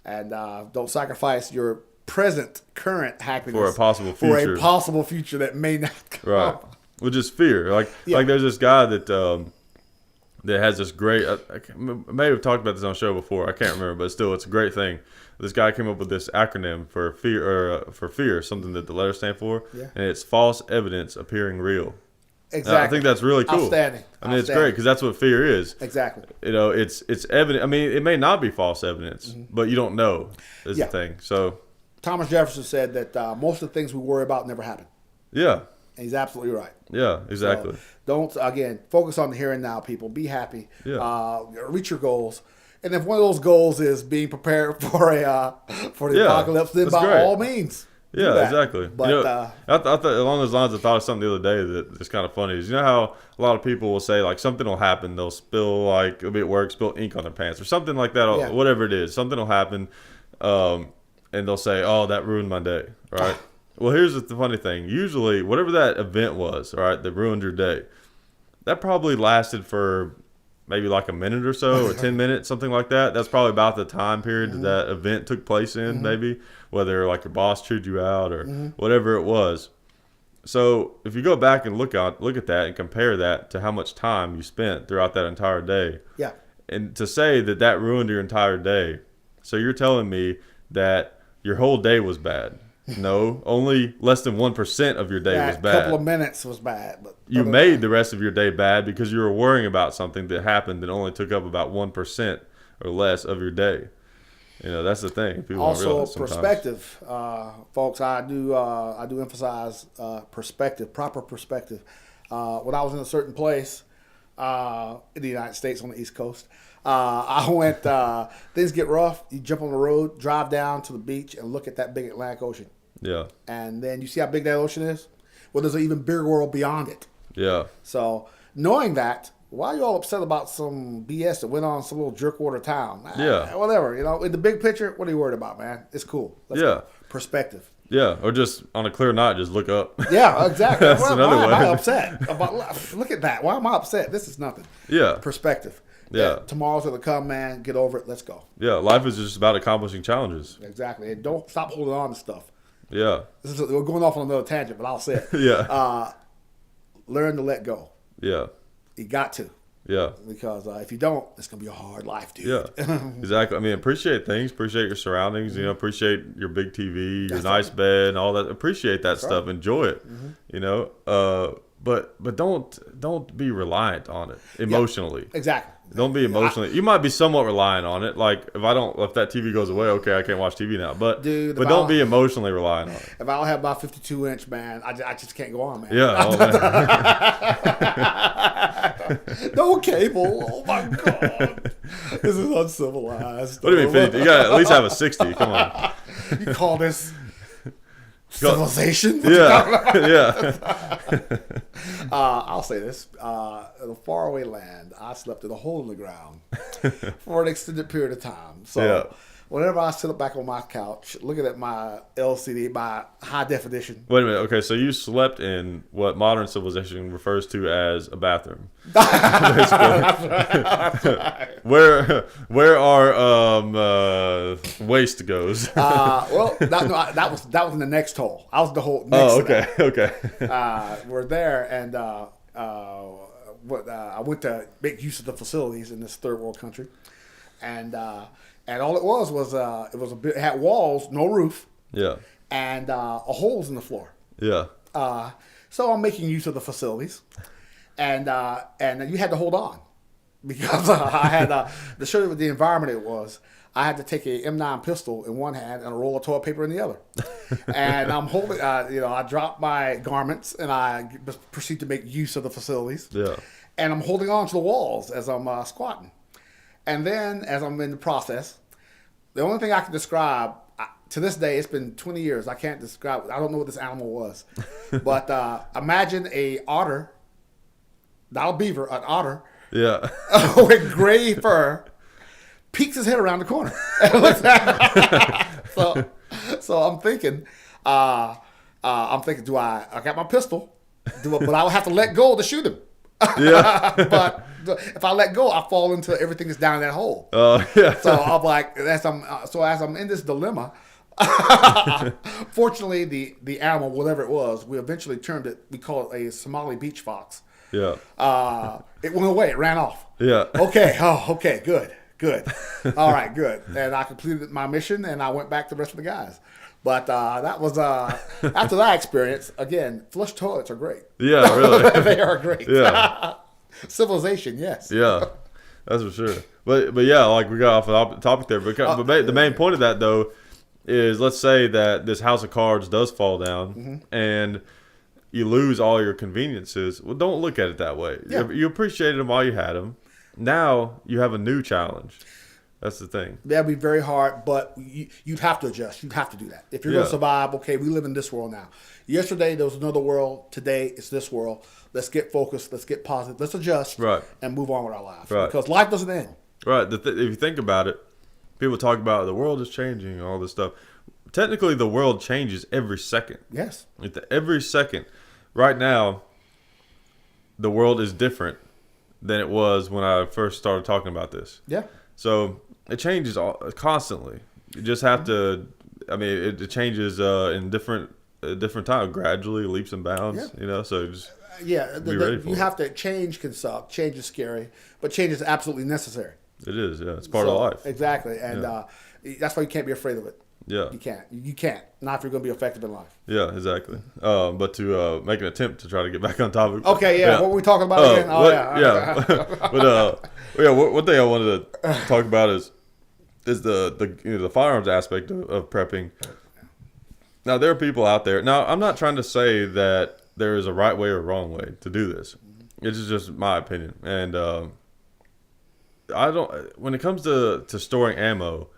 And don't sacrifice your current happiness For a possible future. For a possible future that may not come. Right. Which is fear. Like there's this guy that that has this great. I may have talked about this on the show before. I can't remember, but still, it's a great thing. This guy came up with this acronym for fear, something that the letters stand for, and it's false evidence appearing real. Exactly. I think that's really cool. Outstanding. I mean, it's great because that's what fear is. Exactly. You know, it's evident. I mean, it may not be false evidence, but you don't know is the thing. So Thomas Jefferson said that most of the things we worry about never happen. yeah. And he's absolutely right. Yeah, exactly. So don't focus on the here and now, people. Be happy. Yeah. Reach your goals. And if one of those goals is being prepared for the apocalypse, then by all means. Yeah, that. exactly. But you know, I thought along those lines, I thought of something the other day that's kind of funny. Is you know how a lot of people will say like something will happen, they'll spill like it'll be at work, spill ink on their pants or something like that, whatever it is. Something will happen, and they'll say, "Oh, that ruined my day." Right. Well, here's the funny thing. Usually, whatever that event was, all right, that ruined your day, that probably lasted for maybe like a minute or so, or 10 minutes, something like that. That's probably about the time period that event took place in, maybe, whether like your boss chewed you out or whatever it was. So if you go back and look at that and compare that to how much time you spent throughout that entire day, and to say that ruined your entire day, so you're telling me that your whole day was bad. No, only less than 1% of your day was bad. A couple of minutes was bad. But you made the rest of your day bad because you were worrying about something that happened that only took up about 1% or less of your day. You know, that's the thing. People also, don't realize sometimes. perspective, folks. I do emphasize perspective, proper perspective. When I was in a certain place in the United States on the East Coast, I went. Things get rough. You jump on the road, drive down to the beach, and look at that big Atlantic Ocean. Yeah. And then you see how big that ocean is? Well, there's an even bigger world beyond it. Yeah. So, knowing that, why are you all upset about some BS that went on in some little jerkwater town? Whatever. You know, in the big picture, what are you worried about, man? It's cool. Let's go. Perspective. Yeah. Or just on a clear night, just look up. Yeah, exactly. That's why another am I way. upset? Look at that. Why am I upset? This is nothing. Yeah. Perspective. Yeah. Tomorrow's going to come, man. Get over it. Let's go. Yeah. Life is just about accomplishing challenges. Exactly. And don't stop holding on to stuff. Yeah. We're going off on another tangent, but I'll say it. Yeah. Learn to let go. Yeah. You got to. Yeah. Because if you don't, it's going to be a hard life, dude. Yeah. Exactly. I mean, appreciate things. Appreciate your surroundings. You know, appreciate your big TV, your nice bed, and all that. Appreciate that stuff. Right. Enjoy it. You know. But don't be reliant on it emotionally. Yeah, exactly. Don't be emotionally. You might be somewhat reliant on it. Like if that TV goes away, okay, I can't watch TV now. But don't be emotionally reliant on it. If I don't have my 52-inch, man, I just can't go on, man. Yeah. Oh, man. No cable. Oh my God. This is uncivilized. What do you mean 50? You gotta at least have a 60. Come on. You call this civilization? Yeah. I'll say this. In a faraway land, I slept in a hole in the ground for an extended period of time. So whenever I sit back on my couch, looking at my LCD, my high definition. Wait a minute. Okay, so you slept in what modern civilization refers to as a bathroom. Where our waste goes. Well, that was in the next hole. I was the hole next to that. Okay. We're there, and I went to make use of the facilities in this third world country, and all it was it had walls, no roof. Yeah. and holes in the floor. Yeah. So I'm making use of the facilities, and you had to hold on because I had to show you what the environment it was. I had to take a M9 pistol in one hand and a roll of toilet paper in the other, and I'm holding. I dropped my garments and I proceed to make use of the facilities. Yeah. And I'm holding on to the walls as I'm squatting, and then as I'm in the process, the only thing I can describe. To this day, it's been 20 years. I can't describe. I don't know what this animal was, but imagine a otter, not a beaver, an otter, Yeah. with gray fur, peeks his head around the corner. so I'm thinking, do I got my pistol, but I would have to let go to shoot him. Yeah. But if I let go, I fall into everything that's down that hole. Yeah. So I'm like, as I'm in this dilemma. Fortunately, the animal, whatever it was, we eventually termed it. We call it a Somali beach fox. Yeah. It went away. It ran off. Yeah. Okay. Oh, okay. Good. All right. Good. And I completed my mission, and I went back to the rest of the guys. But that was after that experience. Again, flush toilets are great. Yeah. Really. They are great. Yeah. Civilization, yes. Yeah. That's for sure. But yeah, like we got off the topic there. But the main point of that though is, let's say that this house of cards does fall down and you lose all your conveniences. Well, don't look at it that way. Yeah. You appreciated them while you had them. Now you have a new challenge. That's the thing. That'd be very hard, but you'd have to adjust. You'd have to do that. If you're going to survive, okay, we live in this world now. Yesterday, there was another world. Today, it's this world. Let's get focused. Let's get positive. Let's adjust and move on with our lives. Right. Because life doesn't end. Right. If you think about it, people talk about the world is changing and all this stuff. Technically, the world changes every second. Yes. Every second. Right now, the world is different than it was when I first started talking about this. Yeah. So it changes constantly. You just have to. I mean, it changes in different time, gradually, leaps and bounds. Yeah. So just be ready for you it. have to change. Can suck. Change is scary, but change is absolutely necessary. It is. Yeah, it's part of life. Exactly, and that's why you can't be afraid of it. Yeah. You can't. Not if you're going to be effective in life. Yeah, exactly. But to make an attempt to try to get back on topic. Okay, yeah. What were we talking about again? One thing I wanted to talk about is the firearms aspect of prepping. Now, there are people out there. Now, I'm not trying to say that there is a right way or wrong way to do this. It's just my opinion. And I don't. When it comes to storing ammo,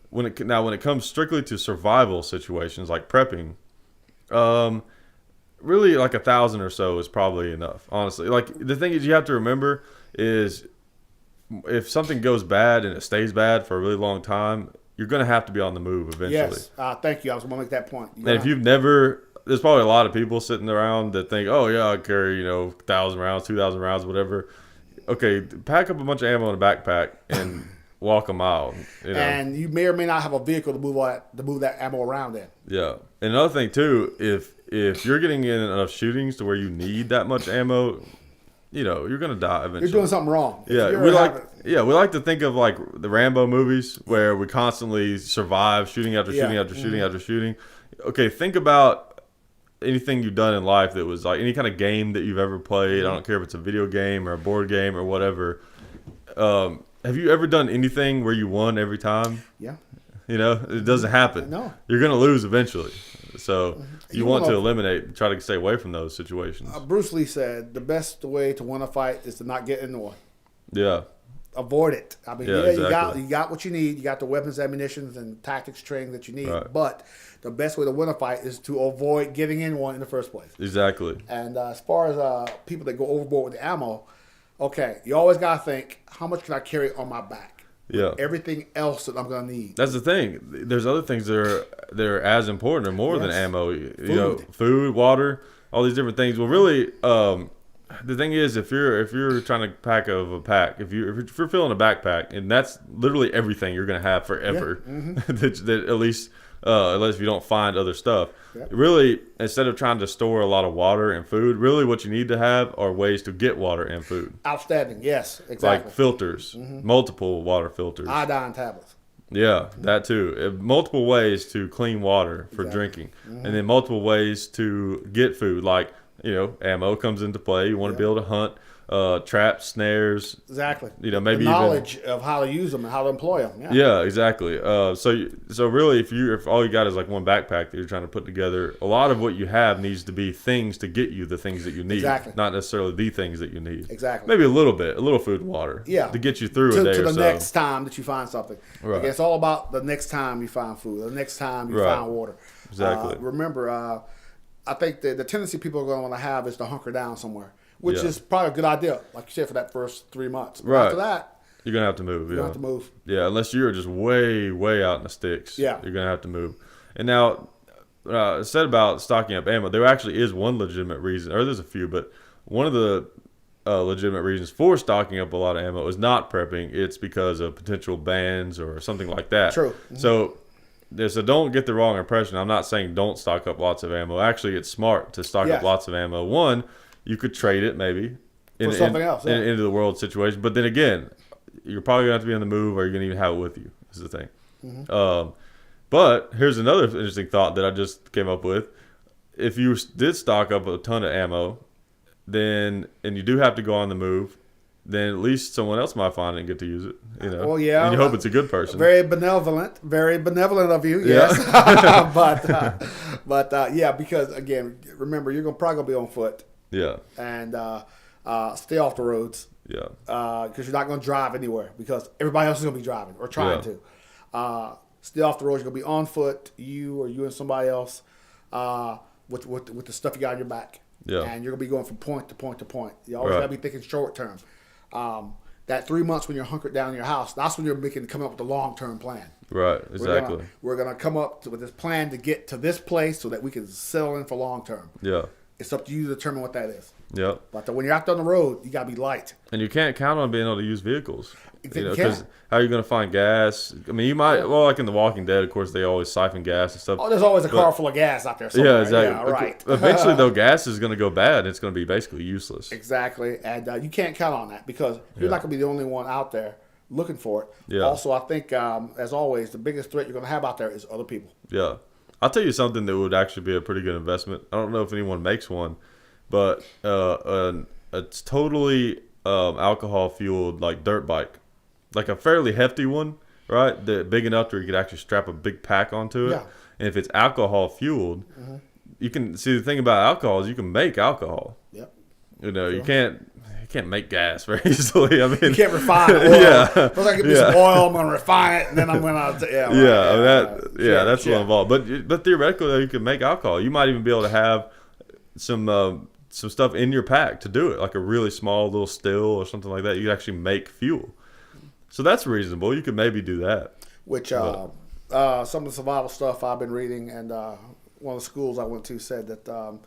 when it comes strictly to survival situations like prepping, really like 1,000 or so is probably enough. Honestly, like the thing is, you have to remember is if something goes bad and it stays bad for a really long time, you're going to have to be on the move eventually. Yes, thank you. I was going to make that point. And if you've never, there's probably a lot of people sitting around that think, oh yeah, I carry 1,000 rounds, 2,000 rounds, whatever. Okay, pack up a bunch of ammo in a backpack and walk a mile. And you may or may not have a vehicle to move that ammo around in. Yeah, and another thing too, if you're getting in enough shootings to where you need that much ammo, you're gonna die eventually. You're doing something wrong. Yeah, we like to think of like the Rambo movies where we constantly survive shooting after shooting after shooting after shooting. Okay, think about anything you've done in life that was like any kind of game that you've ever played. I don't care if it's a video game or a board game or whatever. Have you ever done anything where you won every time? Yeah. It doesn't happen. No. You're going to lose eventually. So you want to try to stay away from those situations. Bruce Lee said the best way to win a fight is to not get into one. Yeah. Avoid it. I mean, exactly. you got what you need. You got the weapons, ammunition, and tactics training that you need. Right. But the best way to win a fight is to avoid getting in one in the first place. Exactly. And as far as people that go overboard with the ammo, okay, you always got to think, how much can I carry on my back? Yeah. Everything else that I'm going to need. That's the thing. There's other things that are as important or more than ammo. Food, water, all these different things. Well, really, the thing is, if you're trying to pack a pack, if you're filling a backpack, and that's literally everything you're going to have forever, that at least unless you don't find other stuff. Yep. Really, instead of trying to store a lot of water and food, really what you need to have are ways to get water and food. Outstanding. Yes, exactly. Like filters, multiple water filters. Iodine tablets. Yeah, that too. Multiple ways to clean water for drinking, and then multiple ways to get food. Like, ammo comes into play. You want to be able to hunt, traps, snares. Exactly. Maybe the knowledge of how to use them and how to employ them. Yeah. Yeah, exactly. So really, if all you got is like one backpack that you're trying to put together, a lot of what you have needs to be things to get you the things that you need. Exactly. Not necessarily the things that you need. Exactly. Maybe a little food and water. Yeah. To get you through a day to or the so. next time that you find something. Right. Like, it's all about the next time you find food, the next time you Right. find water. Exactly. Remember, I think the tendency people are going to want to have is to hunker down somewhere, which Yeah. is probably a good idea, like you said, for that first 3 months. But Right. after that, You're gonna have to move. you don't have to move. Yeah, unless you're just way, way out in the sticks. Yeah. You're gonna have to move. And now, said about stocking up ammo, there actually is one legitimate reason, or there's a few, but one of the legitimate reasons for stocking up a lot of ammo is not prepping. It's because of potential bans or something like that. True. So don't get the wrong impression. I'm not saying don't stock up lots of ammo. Actually, it's smart to stock up lots of ammo. One, you could trade it maybe For something else, yeah. into the world situation. But then again, you're probably gonna have to be on the move, or you're gonna even have it with you. Is the thing. But here's another interesting thought that I just came up with. If you did stock up a ton of ammo, and you do have to go on the move, then at least someone else might find it and get to use it. Well, yeah. And you hope it's a good person. Very benevolent of you, yes. but yeah, because again, remember, you're probably gonna be on foot. Yeah. And stay off the roads. Yeah. Because you're not going to drive anywhere because everybody else is going to be driving or trying to. Stay off the roads. You're going to be on foot, you and somebody else, with the stuff you got on your back. Yeah. And you're going to be going from point to point to point. You always got to be thinking short term. That 3 months when you're hunkered down in your house, that's when you're coming up with a long term plan. Right. Exactly. We're gonna come up with this plan to get to this place so that we can settle in for long term. Yeah. It's up to you to determine what that is. Yeah. But when you're out on the road, you got to be light. And you can't count on being able to use vehicles. You Because how are you going to find gas? I mean, you might, like in The Walking Dead, of course, they always siphon gas and stuff. Oh, there's always a car full of gas out there somewhere. Yeah, exactly. Yeah, right. Eventually, though, gas is going to go bad. It's going to be basically useless. Exactly. And you can't count on that because you're not going to be the only one out there looking for it. Yeah. Also, I think, as always, the biggest threat you're going to have out there is other people. Yeah. I'll tell you something that would actually be a pretty good investment. I don't know if anyone makes one, but it's totally alcohol-fueled, like, dirt bike. Like a fairly hefty one, right? Big enough where you could actually strap a big pack onto it. Yeah. And if it's alcohol-fueled, you can see the thing about alcohol is you can make alcohol. Yep. You can't make gas very easily. I mean, You can't refine oil. Yeah. First I get me some oil, I'm going to refine it, and then I'm going to, that's a little involved. But theoretically, though, you can make alcohol. You might even be able to have some stuff in your pack to do it, like a really small little still or something like that. You could actually make fuel. So that's reasonable. You could maybe do that. Which some of the survival stuff I've been reading, and one of the schools I went to said that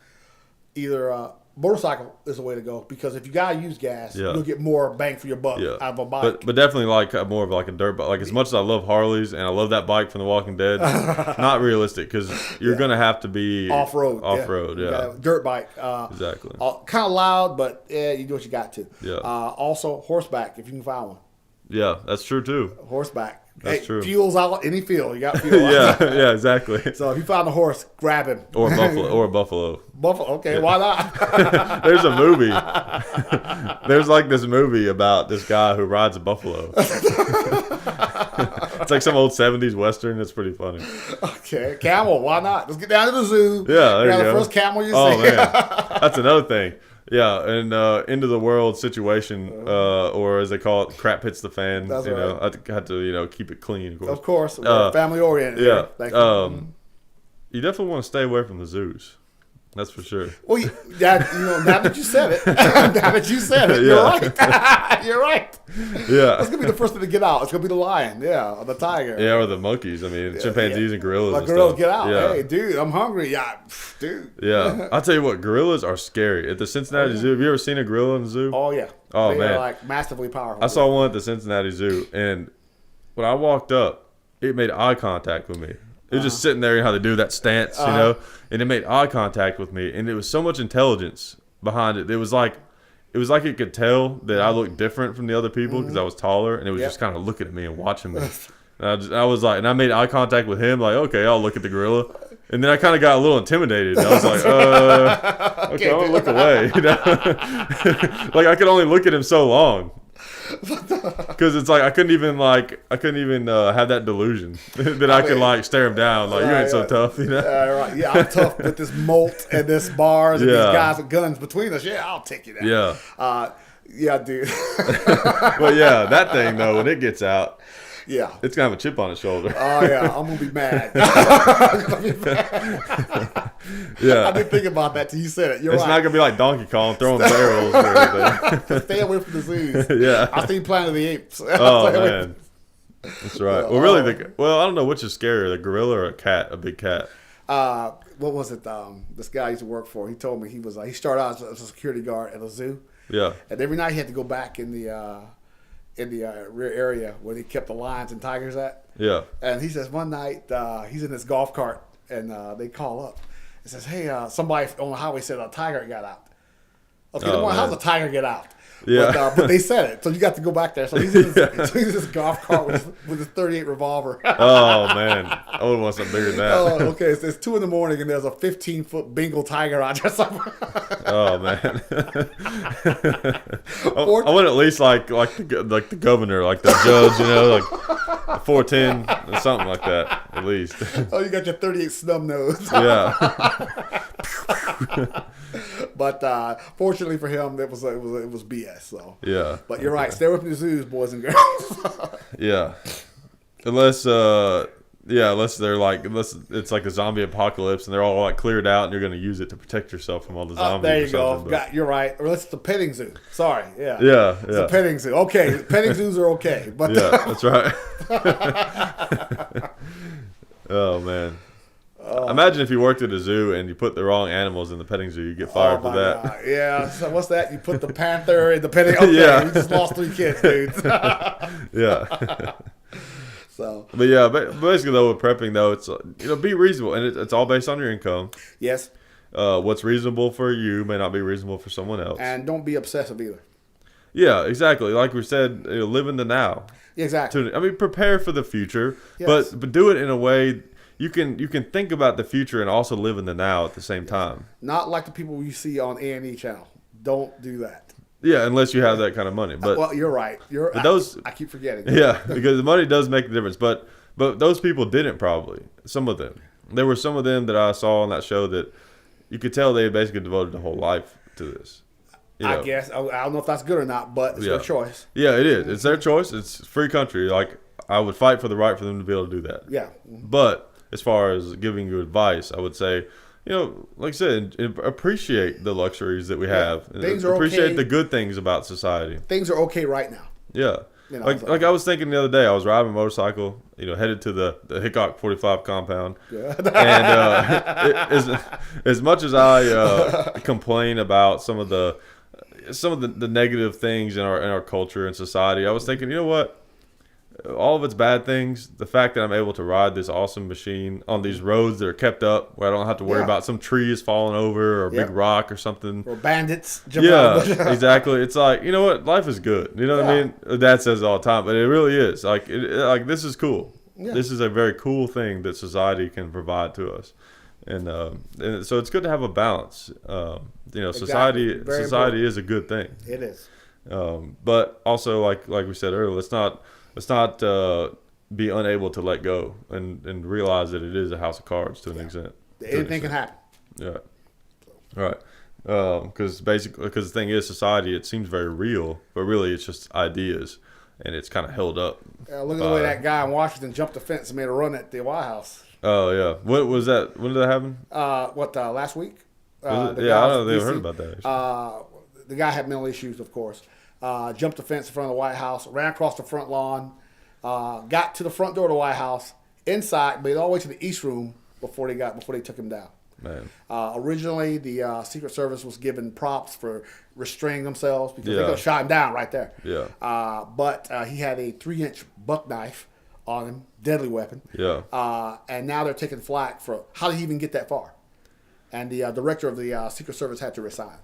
either motorcycle is the way to go because if you gotta use gas, you'll get more bang for your buck out of a bike. But definitely like more of like a dirt bike. Like as much as I love Harleys and I love that bike from The Walking Dead, not realistic because you're gonna have to be off road. Yeah. Dirt bike. Exactly. Kind of loud, but you do what you got to. Yeah. Also horseback if you can find one. Yeah, that's true too. Horseback. That's true. Fuel's out any field. You got fuel. yeah, exactly. So if you find a horse, grab him. Or a buffalo. Buffalo. Okay, why not? There's a movie. There's like this movie about this guy who rides a buffalo. It's like some old 70s Western. It's pretty funny. Okay, camel. Why not? Let's get down to the zoo. Yeah, there you go. The first camel you see. Oh, man. That's another thing. Yeah, and end of the world situation, or as they call it, crap hits the fan. That's you know, right. I had to keep it clean. Of course, we're family oriented. Yeah. Thank you. You definitely want to stay away from the zoos. That's for sure. Well, now that you said it, you're right. You're right. Yeah. That's gonna be the first thing to get out. It's gonna be the lion, or the tiger. Yeah, or the monkeys. I mean, chimpanzees and gorillas. Like and gorillas stuff. get out. Yeah. Hey, dude, I'm hungry. Yeah, dude. Yeah, I'll tell you what, gorillas are scary. At the Cincinnati Zoo, have you ever seen a gorilla in the zoo? Oh yeah. Oh, they man. are like massively powerful. I saw one at the Cincinnati Zoo, and when I walked up, it made eye contact with me. It was just sitting there, how they do that stance, and it made eye contact with me, and it was so much intelligence behind it. It was like it could tell that I looked different from the other people because I was taller, and it was just kind of looking at me and watching me. And I was like, and I made eye contact with him, like, okay, I'll look at the gorilla. And then I kind of got a little intimidated. I was like, okay, I'll look away. You know? Like I could only look at him so long. Because it's like I couldn't even have that delusion that I could like stare him down like you ain't so tough, you know. Right. Yeah, I'm tough with this molt and this bars and these guys with guns between us. Yeah, I'll take you down. Yeah. Yeah, dude. But yeah, that thing though, when it gets out, yeah, it's gonna have a chip on its shoulder. Oh yeah, I'm gonna be mad. Yeah, I've been thinking about that till you said it. You're it's right. not gonna be like Donkey Kong throwing barrels or anything. Stay away from the zoos. Yeah, I seen Planet of the Apes. Oh man, that's right. Well, really, I don't know which is scarier, the gorilla or a big cat. What was it? This guy I used to work for. He told me he started out as a security guard at a zoo. Yeah, and every night he had to go back in the rear area where they kept the lions and tigers at. Yeah. And he says one night he's in this golf cart and they call up. It says, hey, somebody on the highway said a tiger got out. Okay, how's a tiger get out? Yeah. But they said it, so you got to go back there. So he's in this golf cart with his .38 revolver. Oh man, I would want something bigger than that. Oh, okay. It's 2 a.m. and there's a 15-foot Bengal tiger out there somewhere. Oh man, I want at least like the governor, like the judge, you know, like 410 or something like that at least. Oh, you got your .38 snub nose. Yeah. But fortunately for him, it was BS. So yeah. But you're right. Stay away from the zoos, boys and girls. Yeah. Unless it's like a zombie apocalypse and they're all like cleared out and you're going to use it to protect yourself from all the zombies. There you go. You're right. Or it's the petting zoo. Sorry. Yeah. Yeah. It's a petting zoo. Okay. Petting zoos are okay. But yeah, that's right. Oh man. Imagine if you worked at a zoo and you put the wrong animals in the petting zoo, you get fired for that. God. Yeah. So what's that? You put the panther in the petting. Okay. Yeah. We just lost 3 kids, dude. Yeah. So. But yeah, basically though with prepping though, it's be reasonable and it's all based on your income. Yes. What's reasonable for you may not be reasonable for someone else. And don't be obsessive either. Yeah, exactly. Like we said, live in the now. Exactly. Prepare for the future, yes. but do it in a way. You can think about the future and also live in the now at the same time. Not like the people you see on A&E channel. Don't do that. Yeah, unless you have that kind of money. But well, you're right. I keep forgetting. Yeah, because the money does make the difference. But those people didn't probably. Some of them. There were some of them that I saw on that show that you could tell they basically devoted their whole life to this. I guess. I don't know if that's good or not, but it's their choice. Yeah, it is. It's their choice. It's a free country. Like, I would fight for the right for them to be able to do that. Yeah. But as far as giving you advice, I would say, like I said, appreciate the luxuries that we have. Things are appreciate okay. the good things about society. Things are okay right now. Yeah. Like I was thinking the other day, I was riding a motorcycle, headed to the Hickok 45 compound. Yeah. And as much as I complain about some of the negative things in our culture and society, I was thinking, you know what? All of its bad things, the fact that I'm able to ride this awesome machine on these roads that are kept up, where I don't have to worry about some trees falling over or a big rock or something. Or bandits. Yeah, exactly. It's like, you know what? Life is good. You know what I mean? Dad says it all the time, but it really is. Like, this is cool. Yeah. This is a very cool thing that society can provide to us. And so it's good to have a balance. Society is a good thing. It is. But also, like we said earlier, let's not be unable to let go and realize that it is a house of cards to an extent. Anything can happen. Yeah. Right. Because the thing is, society, it seems very real, but really it's just ideas, and it's kind of held up. Look at the way that guy in Washington jumped the fence and made a run at the White House. Oh yeah. What was that? When did that happen? Last week? I don't know. They heard about that. The guy had mental issues, of course. Jumped the fence in front of the White House, ran across the front lawn, got to the front door of the White House, inside, made all the way to the East Room before they took him down. Man. Originally, the Secret Service was given props for restraining themselves because they could have shot him down right there. Yeah. But he had a 3-inch buck knife on him, deadly weapon. Yeah. And now they're taking flack for how did he even get that far? And the director of the Secret Service had to resign.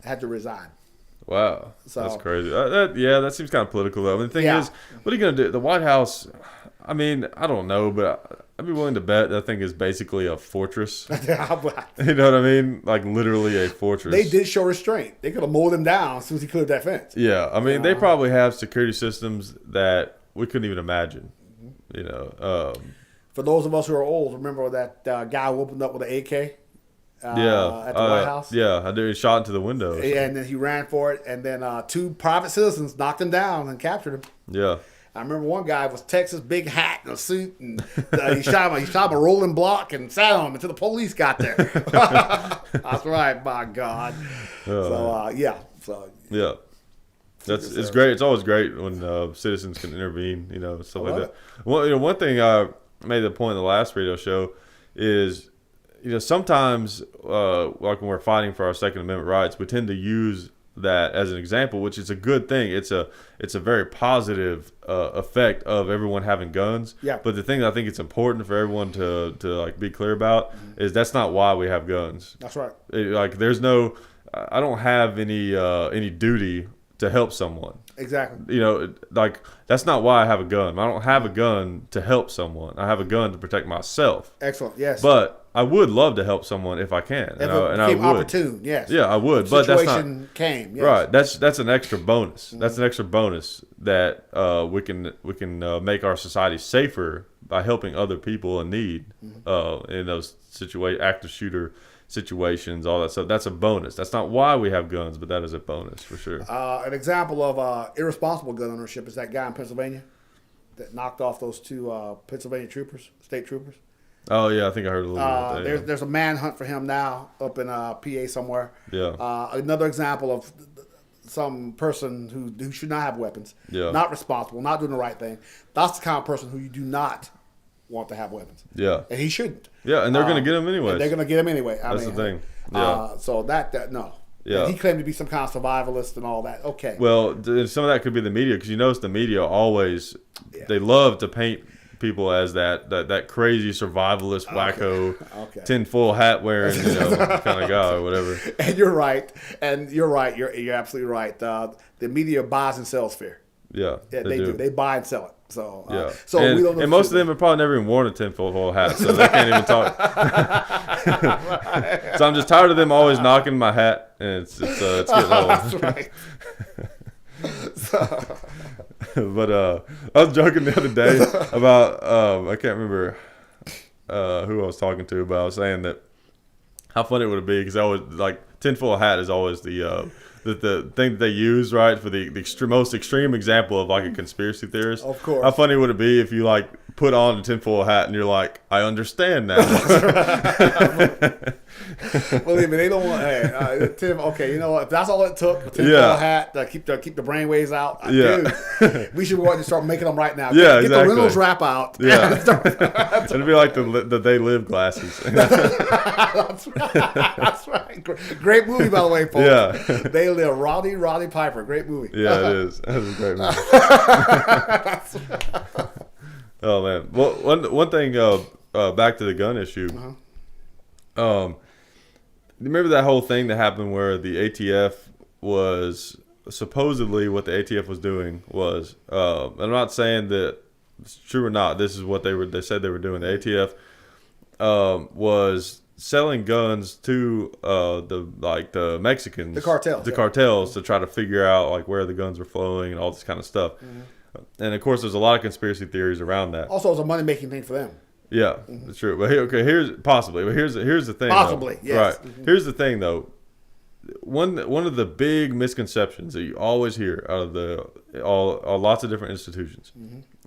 Wow, So- that's crazy. That seems kind of political though. I mean, the thing Yeah. is, what are you gonna do? The White House. I mean, I don't know, but I'd be willing to bet that thing is basically a fortress. You know what I mean? Like literally a fortress. They did show restraint. They could have mowed him down as soon as he cleared that fence. Yeah, I mean, they probably have security systems that we couldn't even imagine. You know. For those of us who are old, remember that guy who opened up with an AK? Yeah, At the White House? Yeah, I did. He shot into the window. And then he ran for it, and then 2 private citizens knocked him down and captured him. Yeah. I remember one guy was Texas, big hat and a suit, and he shot him a rolling block and sat on him until the police got there. That's right, by God. So yeah. It's great. It's always great when citizens can intervene, you know, stuff like that. it. Well, you know, one thing I made the point in the last radio show is, you know, sometimes like when we're fighting for our Second Amendment rights, we tend to use that as an example, which is a good thing. It's a very positive effect of everyone having guns. Yeah. But the thing that I think it's important for everyone to like be clear about is that's not why we have guns. That's right. I don't have any duty to help someone. Exactly. You know, like that's not why I have a gun. I don't have a gun to help someone. I have a gun to protect myself. Excellent. Yes. But I would love to help someone if I can, if it became opportune, yes. Yeah, I would. But that's not situation came. Yes. right. That's an extra bonus. That's an extra bonus that we can make our society safer by helping other people in need in those active shooter situations, all that stuff. That's a bonus. That's not why we have guns, but that is a bonus for sure. An example of irresponsible gun ownership is that guy in Pennsylvania that knocked off those 2 Pennsylvania state troopers. Oh yeah, I think I heard a little bit about that. There's a manhunt for him now up in PA somewhere. Yeah. Another example of some person who should not have weapons. Yeah. Not responsible, not doing the right thing. That's the kind of person who you do not want to have weapons. Yeah. And he shouldn't. Yeah, and they're going to get them anyway. They're going to get him anyway. That's the thing. Yeah. So that no. Yeah. And he claimed to be some kind of survivalist and all that. Okay. Well, some of that could be the media, because you notice the media always they love to paint people as that crazy survivalist wacko, tinfoil hat wearing, you know, kind of guy or whatever. And you're right. You're absolutely right. The media buys and sells fear. Yeah, they do. They buy and sell it. So yeah. We don't know. And most of them have probably never even worn a tinfoil hat, so they can't even talk. So I'm just tired of them always knocking my hat, and it's getting old. That's right. But I was joking the other day about I can't remember who I was talking to, but I was saying that how funny it would be, because I always like tinfoil hat is always the thing that they use, right, for the most extreme example of like a conspiracy theorist. Of course. How funny would it be if you like put on a tinfoil hat and you're like, I understand now. Believe me, they don't want. Hey, Tim. Okay, you know what? If that's all it took, a tinfoil hat to keep the brainwaves out. Dude, we should go out and start making them right now. Yeah, get the Reynolds wrap out. Yeah, it'd be like the They Live glasses. That's right. That's right. Great movie, by the way, folks. Yeah, They Live. Roddy Piper. Great movie. Yeah, it is. That is a great movie. Oh man. Well, one thing. Back to the gun issue. Remember that whole thing that happened where the ATF was supposedly, what the ATF was doing was, I'm not saying that it's true or not. This is what they said they were doing. The ATF was selling guns to the Mexicans, the cartels, cartels, to try to figure out like where the guns were flowing and all this kind of stuff. And of course, there's a lot of conspiracy theories around that. Also, it's a money making thing for them. Yeah, that's true. But here's the thing. Possibly, though. yes. Right. Here's the thing, though. One of the big misconceptions that you always hear out of lots of different institutions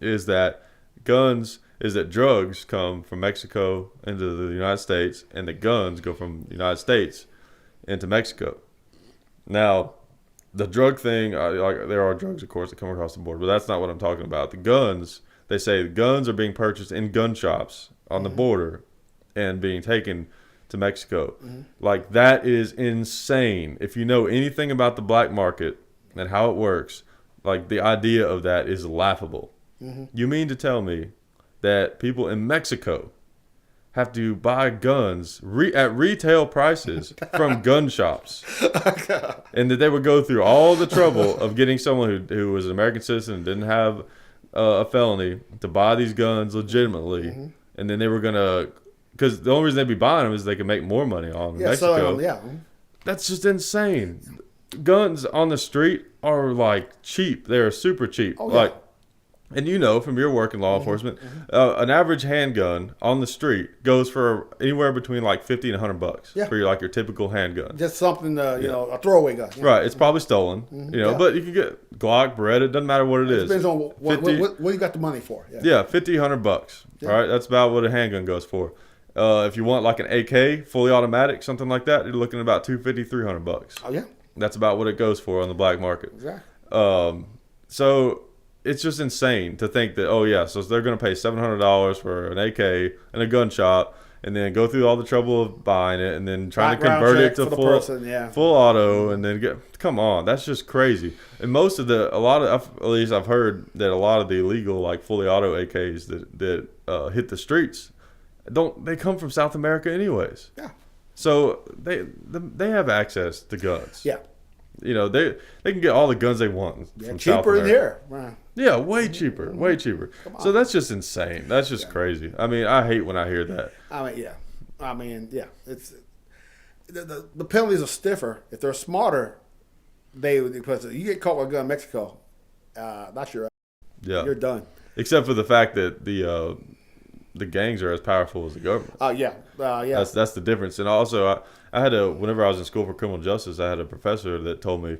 is that drugs come from Mexico into the United States, and the guns go from the United States into Mexico. Now, the drug thing, there are drugs, of course, that come across the border, but that's not what I'm talking about. The guns. They say the guns are being purchased in gun shops on the border and being taken to Mexico. Like, that is insane. If you know anything about the black market and how it works, like, the idea of that is laughable. You mean to tell me that people in Mexico have to buy guns at retail prices from gun shops, and that they would go through all the trouble of getting someone who was an American citizen and didn't have a felony to buy these guns legitimately, and then they were gonna, because the only reason they'd be buying them is they could make more money on them in Mexico. That's just insane. Guns on the street are like cheap. They're super cheap. Like. And you know from your work in law enforcement, an average handgun on the street goes for anywhere between like $50 and $100 for your typical handgun. Just something, you know, a throwaway gun. Right. It's probably stolen, you know, but you can get Glock, Beretta, doesn't matter what it is. Depends on what you got the money for. Yeah, $50, $100. Yeah. All right. That's about what a handgun goes for. If you want like an AK, fully automatic, something like that, you're looking at about $250, $300. Oh, yeah. That's about what it goes for on the black market. Exactly. So it's just insane to think that, oh yeah, so they're going to pay $700 for an AK and a gun shop, and then go through all the trouble of buying it, and then trying to convert it to full auto, and then come on, that's just crazy. And at least I've heard that a lot of the illegal like fully auto AKs that hit the streets, they come from South America anyways. Yeah. So they have access to guns. Yeah. You know, they can get all the guns they want from South cheaper America. here. Right. Yeah, way cheaper, way cheaper. So that's just insane. That's just crazy. I mean, I hate when I hear that. I mean, it's the penalties are stiffer. If they're smarter, because you get caught with a gun in Mexico, that's you're done. Except for the fact that the gangs are as powerful as the government. Yeah. That's the difference. And also, I had whenever I was in school for criminal justice, I had a professor that told me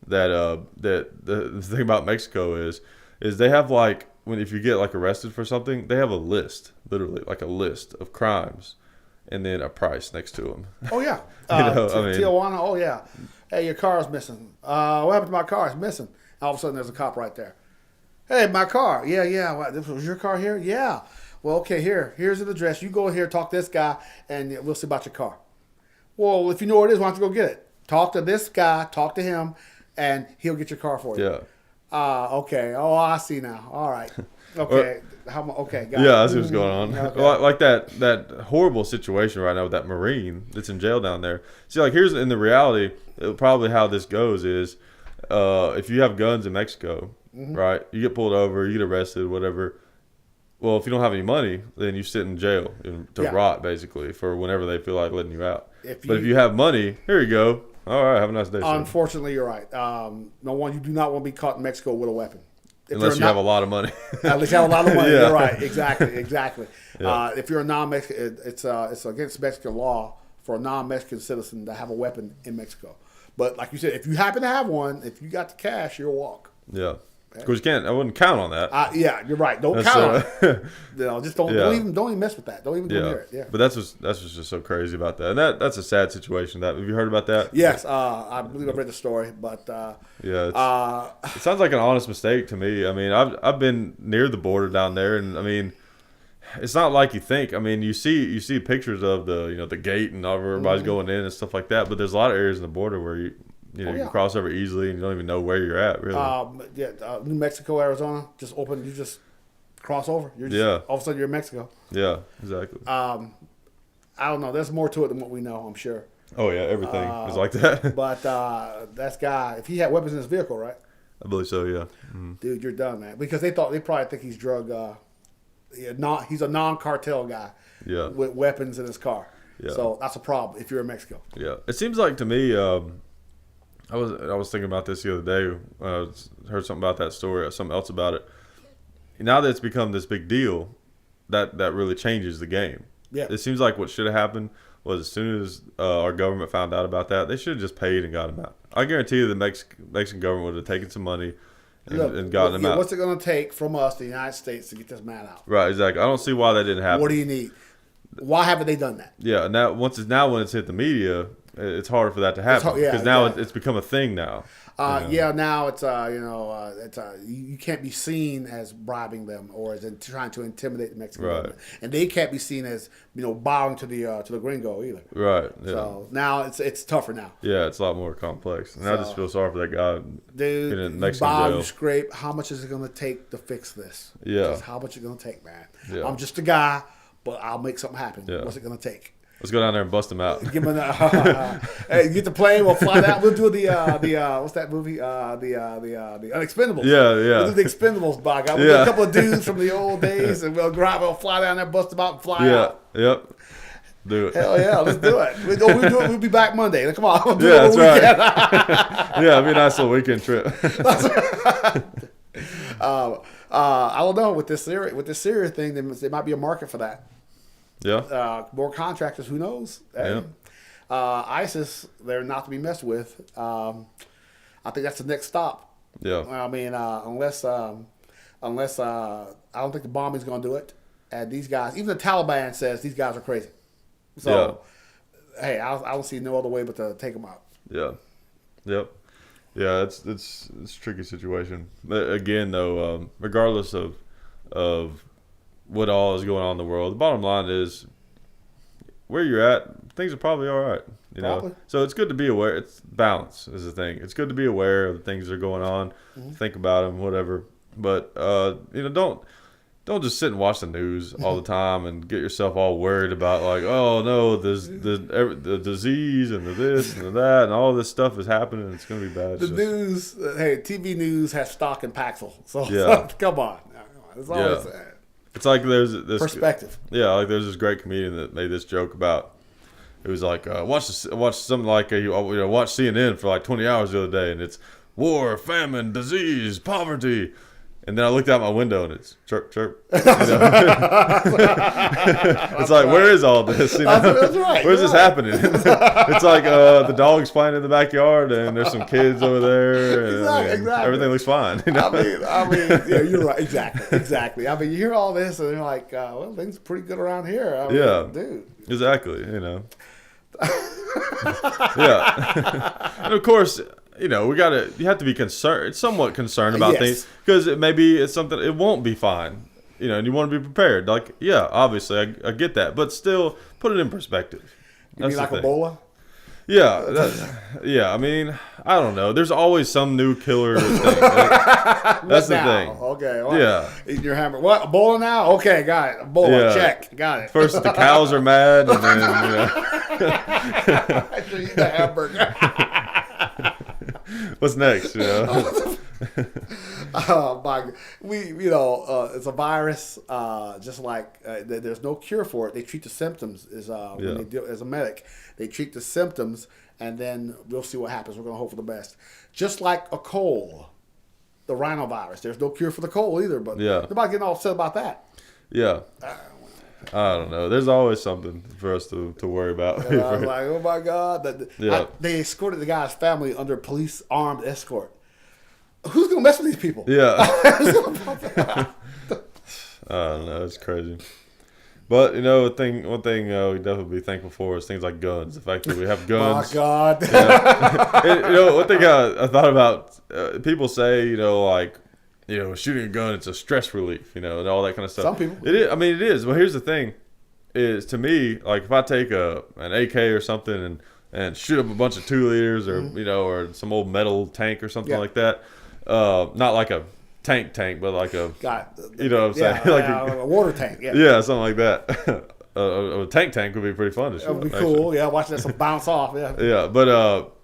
that that the thing about Mexico is they have if you get arrested for something, they have a list, literally like a list of crimes, and then a price next to them. Oh yeah. Tijuana. Oh yeah. Hey, your car's missing. What happened to my car? It's missing. All of a sudden, there's a cop right there. Hey, my car. Yeah. What, this was your car here? Yeah. Well, okay, here's an address. You go here, talk to this guy, and we'll see about your car. Well, if you know where it is, why don't you go get it? Talk to this guy, talk to him, and he'll get your car for you. Yeah. Okay. Oh, I see now. All right. Okay. Okay. Got I see what's going on. Okay. Like that horrible situation right now with that Marine that's in jail down there. See, here's in the reality, probably how this goes is, if you have guns in Mexico, right? You get pulled over, you get arrested, whatever. Well, if you don't have any money, then you sit in jail to rot, basically, for whenever they feel like letting you out. But if you have money, here you go. All right, have a nice day. Unfortunately, you're right. You do not want to be caught in Mexico with a weapon. Unless you have a lot of money. At least you have a lot of money. You're right. Exactly. Yeah. If you're a non-Mexican, it's against Mexican law for a non-Mexican citizen to have a weapon in Mexico. But like you said, if you happen to have one, if you got the cash, you'll walk. Yeah. Of course, I wouldn't count on that. You're right. Don't count on it. Just don't even mess with that. Don't even go near it. Yeah. But that's what's just so crazy about that. And that's a sad situation. Have you heard about that? Yes. I believe I read the story, but it sounds like an honest mistake to me. I mean, I've been near the border down there, and I mean, it's not like you think. I mean, you see pictures of the gate and everybody's going in and stuff like that. But there's a lot of areas in the border where you can cross over easily and you don't even know where you're at, really. New Mexico, Arizona, just open. You just cross over. All of a sudden, you're in Mexico. Yeah, exactly. I don't know. There's more to it than what we know, I'm sure. Oh, yeah, everything is like that. But that guy, if he had weapons in his vehicle, right? I believe so, yeah. Mm-hmm. Dude, you're done, man. Because they probably think he's drug. He's a non-cartel guy with weapons in his car. Yeah. So that's a problem if you're in Mexico. Yeah. It seems like to me, I was thinking about this the other day. I heard something about that story, something else about it. Now that it's become this big deal, that really changes the game. Yeah. It seems like what should have happened was as soon as our government found out about that, they should have just paid and got him out. I guarantee you the Mexican government would have taken some money and gotten him out. What's it going to take from us, the United States, to get this man out? Right, exactly. I don't see why that didn't happen. What do you need? Why haven't they done that? Yeah, and when it's hit the media, it's harder for that to happen because now it's become a thing now. Now it's you can't be seen as bribing them or as trying to intimidate the Mexican government, and they can't be seen as bowing to the gringo either. Right. Yeah. So now it's tougher now. Yeah, it's a lot more complex, and I just feel sorry for that guy. Dude, in Mexican jail. You scrape. How much is it going to take to fix this? Yeah. Just how much is it going to take, man? Yeah. I'm just a guy. but I'll make something happen. Yeah. What's it gonna take? Let's go down there and bust them out. Give them hey, get the plane. We'll fly down. We'll do the what's that movie? The Unexpendables. Yeah. We'll do the Expendables, by God. We'll get a couple of dudes from the old days, and we'll fly down there, bust them out, and fly out. Yep. Do it. Hell yeah, let's do it. We'll be back Monday. Come on, we'll do Yeah, it that's right. Yeah, it'd be a nice little weekend trip. I don't know with this Syria thing. There might be a market for that. Yeah. More contractors. Who knows? Yeah. ISIS, they're not to be messed with. I think that's the next stop. Yeah. I mean, unless I don't think the bombing's going to do it. And these guys, even the Taliban says these guys are crazy. So, hey, I don't see no other way but to take them out. Yeah. Yep. Yeah, it's a tricky situation. But again, though, regardless of what all is going on in the world, the bottom line is where you're at, things are probably all right. You know, so it's good to be aware. It's balance is the thing. It's good to be aware of the things that are going on, think about them, whatever. But don't just sit and watch the news all the time and get yourself all worried about like, oh no, the disease and the this and the that and all this stuff is happening. It's gonna be bad. The news, hey, TV news has stock in Paxil. So come on, it's always it's like there's this perspective. Yeah, like there's this great comedian that made this joke about. It was like watch something like watch CNN for like 20 hours the other day, and it's war, famine, disease, poverty. And then I looked out my window and it's chirp, chirp. You know? It's like, where is all this? You know? That's right. Where's this happening? It's like the dog's playing in the backyard and there's some kids over there. And, exactly. Everything looks fine. You know? I mean, yeah, you're right. Exactly. I mean, you hear all this and you're like, well, things are pretty good around here. I mean, dude. Exactly. You know. Yeah. And of course, you know, you have to be somewhat concerned about things because it's something, it won't be fine, you know, and you want to be prepared. Like, yeah, obviously I get that, but still put it in perspective. You mean like Ebola? Yeah. I mean, I don't know. There's always some new killer thing. That's the thing. Okay. Well, yeah. Eating your hamburger. What? Ebola now? Okay, got it. Ebola. Check. Got it. First the cows are mad, and then I should eat the hamburger. What's next? You know? It's a virus. Just like there's no cure for it. They treat the symptoms. When they deal as a medic, they treat the symptoms, and then we'll see what happens. We're gonna hope for the best. Just like a cold, the rhinovirus. There's no cure for the cold either. But nobody getting all upset about that. Yeah. I don't know. There's always something for us to worry about. I was like, oh my God. They escorted the guy's family under police armed escort. Who's going to mess with these people? Yeah. I don't know. It's crazy. But, you know, one thing we definitely be thankful for is things like guns. The fact that we have guns. Oh, God. One thing I thought about, people say, you know, like, you know, shooting a gun, it's a stress relief, you know, and all that kind of stuff. Some people. It is. I mean, it is. Well, here's the thing is, to me, like, if I take an AK or something and shoot up a bunch of 2-liters or, you know, or some old metal tank or something like that, not like a tank, but like a, you know what I'm saying? Like a water tank, yeah, something like that. A tank would be pretty fun to shoot. It would be cool, actually. Watching this bounce off, Yeah, but,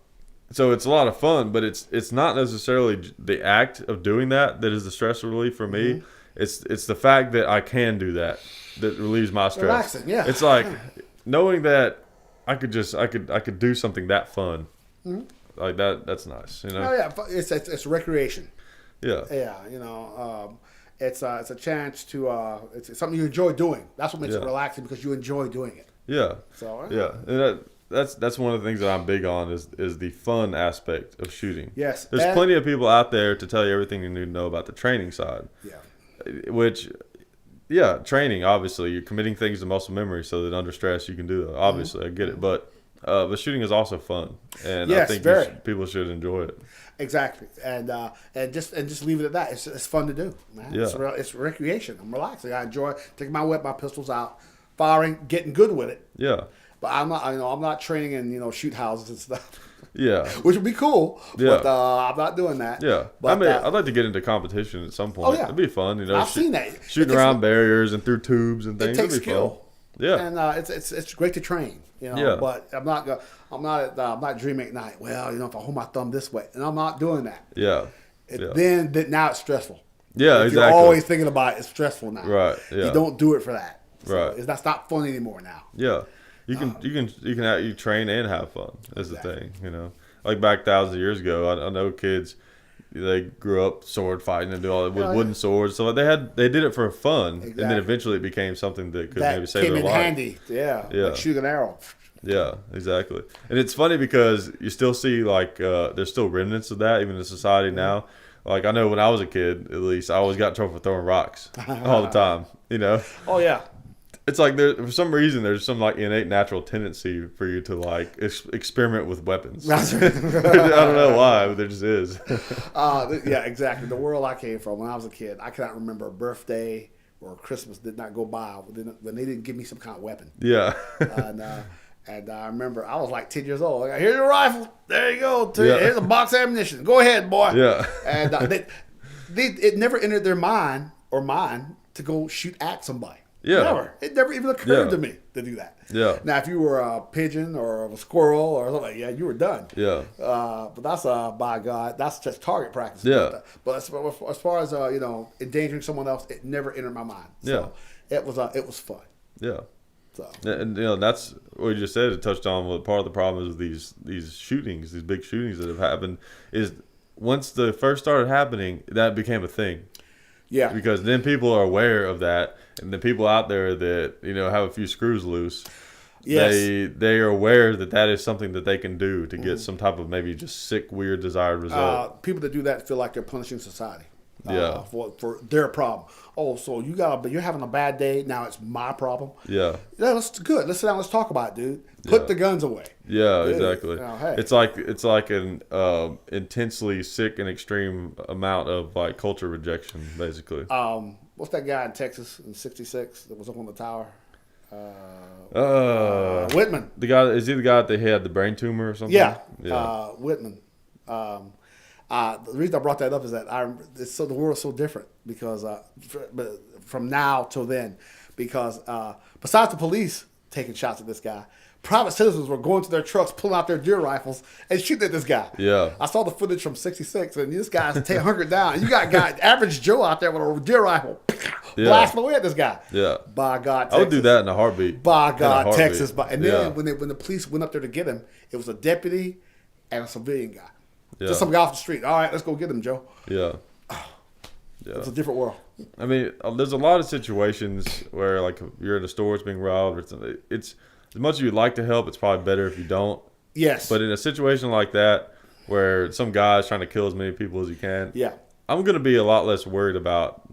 so it's a lot of fun, but it's not necessarily the act of doing that is the stress relief for me. Mm-hmm. It's the fact that I can do that relieves my stress. Relaxing, yeah. It's like knowing that I could do something that fun. Mm-hmm. Like that. That's nice, you know. Oh yeah, it's recreation. Yeah. Yeah, you know, it's a chance to it's something you enjoy doing. That's what makes it relaxing because you enjoy doing it. Yeah. So and that's one of the things that I'm big on is the fun aspect of shooting. Yes. There's plenty of people out there to tell you everything you need to know about the training side. Yeah. Which, training, obviously, you're committing things to muscle memory so that under stress you can do that. Obviously, I get it. But shooting is also fun. And I think people should enjoy it. Exactly. And just leave it at that. It's fun to do, man. Yeah. It's recreation. I'm relaxing. I enjoy taking my pistols out, firing, getting good with it. Yeah. But I'm not training in shoot houses and stuff. Yeah, which would be cool. Yeah, but I'm not doing that. Yeah, but, I mean, I'd like to get into competition at some point. Oh yeah, it'd be fun. I've seen that shooting around barriers and through tubes and things. It takes skill. Yeah. And it's great to train, Yeah. But I'm not dreaming at night. Well, if I hold my thumb this way, and I'm not doing that. Yeah. Then now it's stressful. Yeah, if exactly. You're always thinking about it, it's stressful now. Right. Yeah. You don't do it for that. So Right. It's not fun anymore now. Yeah. You can train and have fun. That's Exactly. the thing. Like back thousands of years ago, I know kids. They grew up sword fighting and do all that with wooden swords. So they did it for fun, and then eventually it became something that could maybe save came their in life. handy. Yeah. Like shooting an arrow. Yeah, exactly. And it's funny because you still see there's still remnants of that even in society now. Like I know when I was a kid, at least I always got in trouble for throwing rocks all the time. Oh yeah. It's like for some reason there's some innate natural tendency for you to experiment with weapons. I don't know why, but there just is. Yeah, exactly. The world I came from when I was a kid, I cannot remember a birthday or Christmas did not go by when they didn't give me some kind of weapon. Yeah. And I remember I was like 10 years old. Like, here's your rifle. There you go. Here's a box of ammunition. Go ahead, boy. Yeah. And it never entered their mind or mine to go shoot at somebody. Yeah. Never. It never even occurred to me to do that. Yeah. Now, if you were a pigeon or a squirrel or something, you were done. Yeah. But that's by God, that's just target practice. Yeah. But as far as endangering someone else, it never entered my mind. So it was fun. Yeah. So and that's what you just said. It touched on what part of the problem is with these shootings, these big shootings that have happened. Is once they first started happening, that became a thing. Yeah. Because then people are aware of that, and the people out there that have a few screws loose, they are aware that is something that they can do to get some type of maybe just sick, weird, desired result. People that do that feel like they're punishing society. For their problem. Oh, so you're having a bad day. Now it's my problem. Yeah. Yeah, that's good. Let's sit down. Let's talk about it, dude. Put the guns away. Yeah, Dude, exactly. hey. It's like an intensely sick and extreme amount of culture rejection, basically. What's that guy in Texas in '66 that was up on the tower? Whitman. The guy is he the guy that had the brain tumor or something? Yeah. Whitman. The reason I brought that up is that the world's so different because from now till then, because besides the police taking shots at this guy, private citizens were going to their trucks, pulling out their deer rifles and shooting at this guy. Yeah, I saw the footage from '66, and this guy's hunkered down. And you got average Joe out there with a deer rifle, blasting away at this guy. Yeah, by God, Texas. I would do that in a heartbeat. By God, Texas. And then when the police went up there to get him, it was a deputy and a civilian guy. Yeah. Just some guy off the street. All right, let's go get him, Joe. Yeah. Yeah. It's a different world. I mean, there's a lot of situations where you're in a store, it's being robbed. It's as much as you'd like to help, it's probably better if you don't. Yes. But in a situation like that, where some guy's trying to kill as many people as he can, I'm gonna be a lot less worried about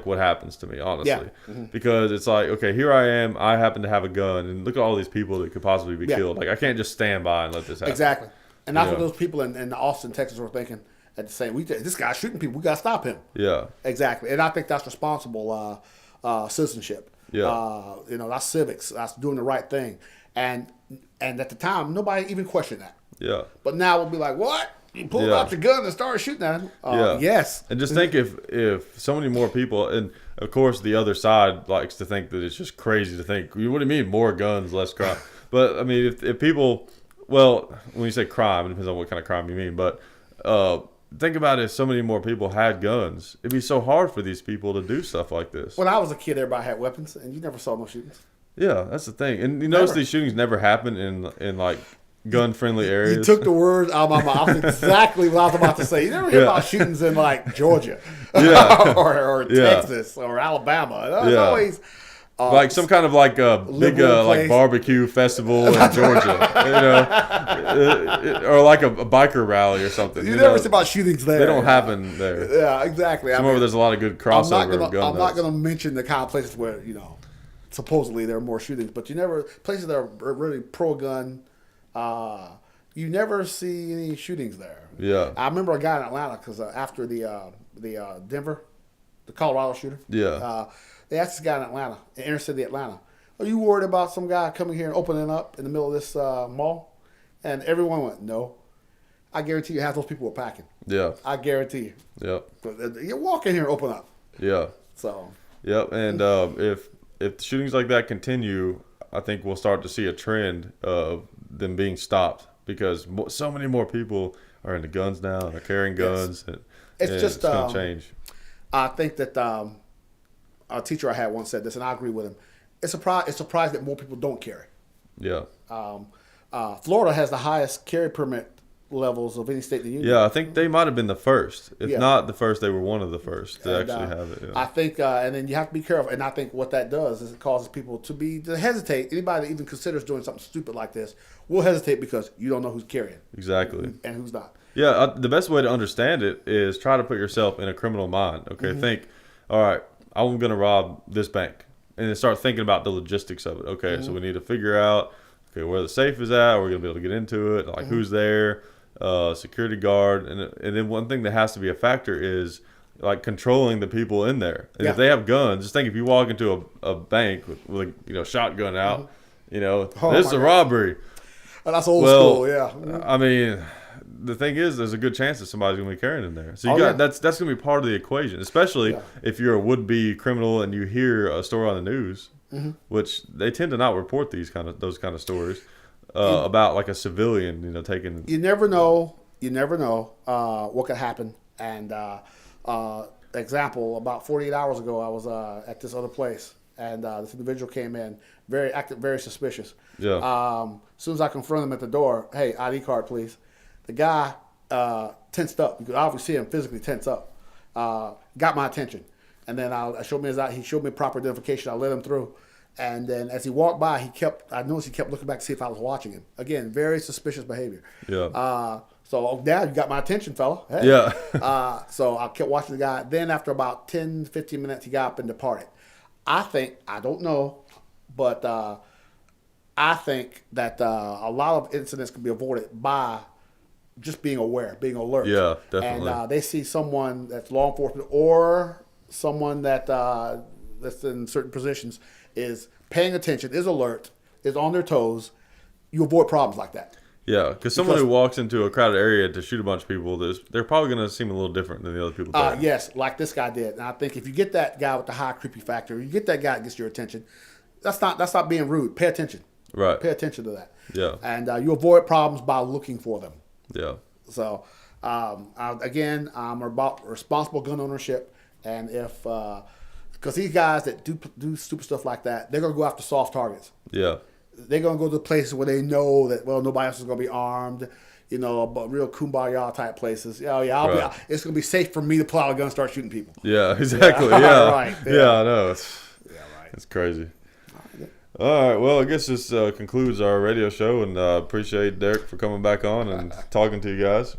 what happens to me, honestly. Yeah. Mm-hmm. Because it's okay, here I am. I happen to have a gun, and look at all these people that could possibly be killed. I can't just stand by and let this happen. Exactly. And that's what those people in Austin, Texas were thinking at the same. This guy's shooting people. We got to stop him. Yeah. Exactly. And I think that's responsible citizenship. Yeah. That's civics. That's doing the right thing. And at the time, nobody even questioned that. Yeah. But now we'll be like, what? You pulled out your gun and started shooting at him? Yes. And just think if so many more people, and of course the other side likes to think that it's just crazy to think, what do you mean more guns, less crime? But, I mean, if people... Well, when you say crime, it depends on what kind of crime you mean. But think about it, if so many more people had guns, it'd be so hard for these people to do stuff like this. When I was a kid, everybody had weapons, and you never saw no shootings. Yeah, that's the thing. And you notice these shootings never happen in gun-friendly areas. You took the words out of my mouth. That's exactly what I was about to say. You never hear about shootings in, Georgia or Texas or Alabama. It's always... some kind of big barbecue festival in Georgia, or a biker rally or something. You never see about shootings there. They don't happen there. Yeah, exactly. Somewhere where there's a lot of good crossover. I'm not going to mention the kind of places where supposedly there are more shootings, but places that are really pro-gun. You never see any shootings there. Yeah, I remember a guy in Atlanta because after the Denver, the Colorado shooter. Yeah. They asked this guy in Atlanta, in inner city Atlanta, are you worried about some guy coming here and opening up in the middle of this mall? And everyone went, no. I guarantee you half those people were packing. Yeah. I guarantee you. Yep. You walk in here and open up. Yeah. So. Yep. And if shootings like that continue, I think we'll start to see a trend of them being stopped because so many more people are into guns now and are carrying guns. Yes. And It's going to change. I think that a teacher I had once said this, and I agree with him. It's surprised that more people don't carry. Yeah. Florida has the highest carry permit levels of any state in the union. Yeah, I think they might have been the first. If Yeah. not the first, they were one of the first to And, actually have it. Yeah. I think, and then you have to be careful. And I think what that does is it causes people to hesitate. Anybody that even considers doing something stupid like this will hesitate because you don't know who's carrying Exactly. and who's not. Yeah, the best way to understand it is try to put yourself in a criminal mind. Okay, think, all right, I'm going to rob this bank. And then start thinking about the logistics of it. Okay, so we need to figure out, okay, where the safe is at. We're going to be able to get into it. Like, who's there? Security guard. And then one thing that has to be a factor is, like, controlling the people in there. And if they have guns, just think if you walk into a bank with a shotgun out, this is a robbery. And that's old school, yeah. I mean, the thing is, there's a good chance that somebody's going to be carrying in there. So that's going to be part of the equation, especially if you're a would-be criminal and you hear a story on the news, which they tend to not report those kind of stories about like a civilian, taking. You never know. What could happen. And example, about 48 hours ago, I was at this other place, and this individual came in, very active, very suspicious. Yeah. As soon as I confronted him at the door, hey, ID card, please. The guy tensed up. You could obviously see him physically tense up. Got my attention, and then he showed me proper identification. I let him through, and then as he walked by, I noticed he kept looking back to see if I was watching him. Again, very suspicious behavior. Yeah. So now you got my attention, fella. Hey. Yeah. So I kept watching the guy. Then after about 10, 15 minutes, he got up and departed. I don't know, but I think that a lot of incidents can be avoided by just being aware, being alert. Yeah, definitely. And they see someone that's law enforcement or someone that's in certain positions is paying attention, is alert, is on their toes. You avoid problems like that. Yeah, because someone who walks into a crowded area to shoot a bunch of people, they're probably going to seem a little different than the other people. Yes, like this guy did. And I think if you get that guy with the high creepy factor, you get that guy that gets your attention, that's not being rude. Pay attention. Right. Pay attention to that. Yeah. And you avoid problems by looking for them. Yeah. So, again, I'm about responsible gun ownership. And if, because these guys that do stupid stuff like that, they're going to go after soft targets. Yeah. They're going to go to places where they know that, nobody else is going to be armed, but real kumbaya type places. It's going to be safe for me to pull out a gun and start shooting people. Yeah, exactly. Yeah. Right. Yeah, I know. Right. It's crazy. All right. Well, I guess this concludes our radio show, and appreciate Derick for coming back on and talking to you guys.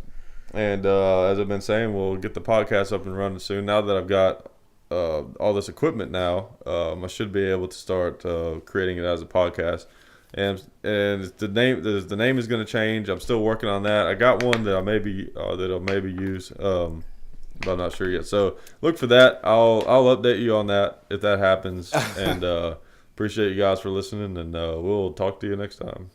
And as I've been saying, we'll get the podcast up and running soon. Now that I've got all this equipment now, I should be able to start creating it as a podcast. And the name is going to change. I'm still working on that. I got one that I'll maybe use, but I'm not sure yet. So look for that. I'll update you on that if that happens. And appreciate you guys for listening, and we'll talk to you next time.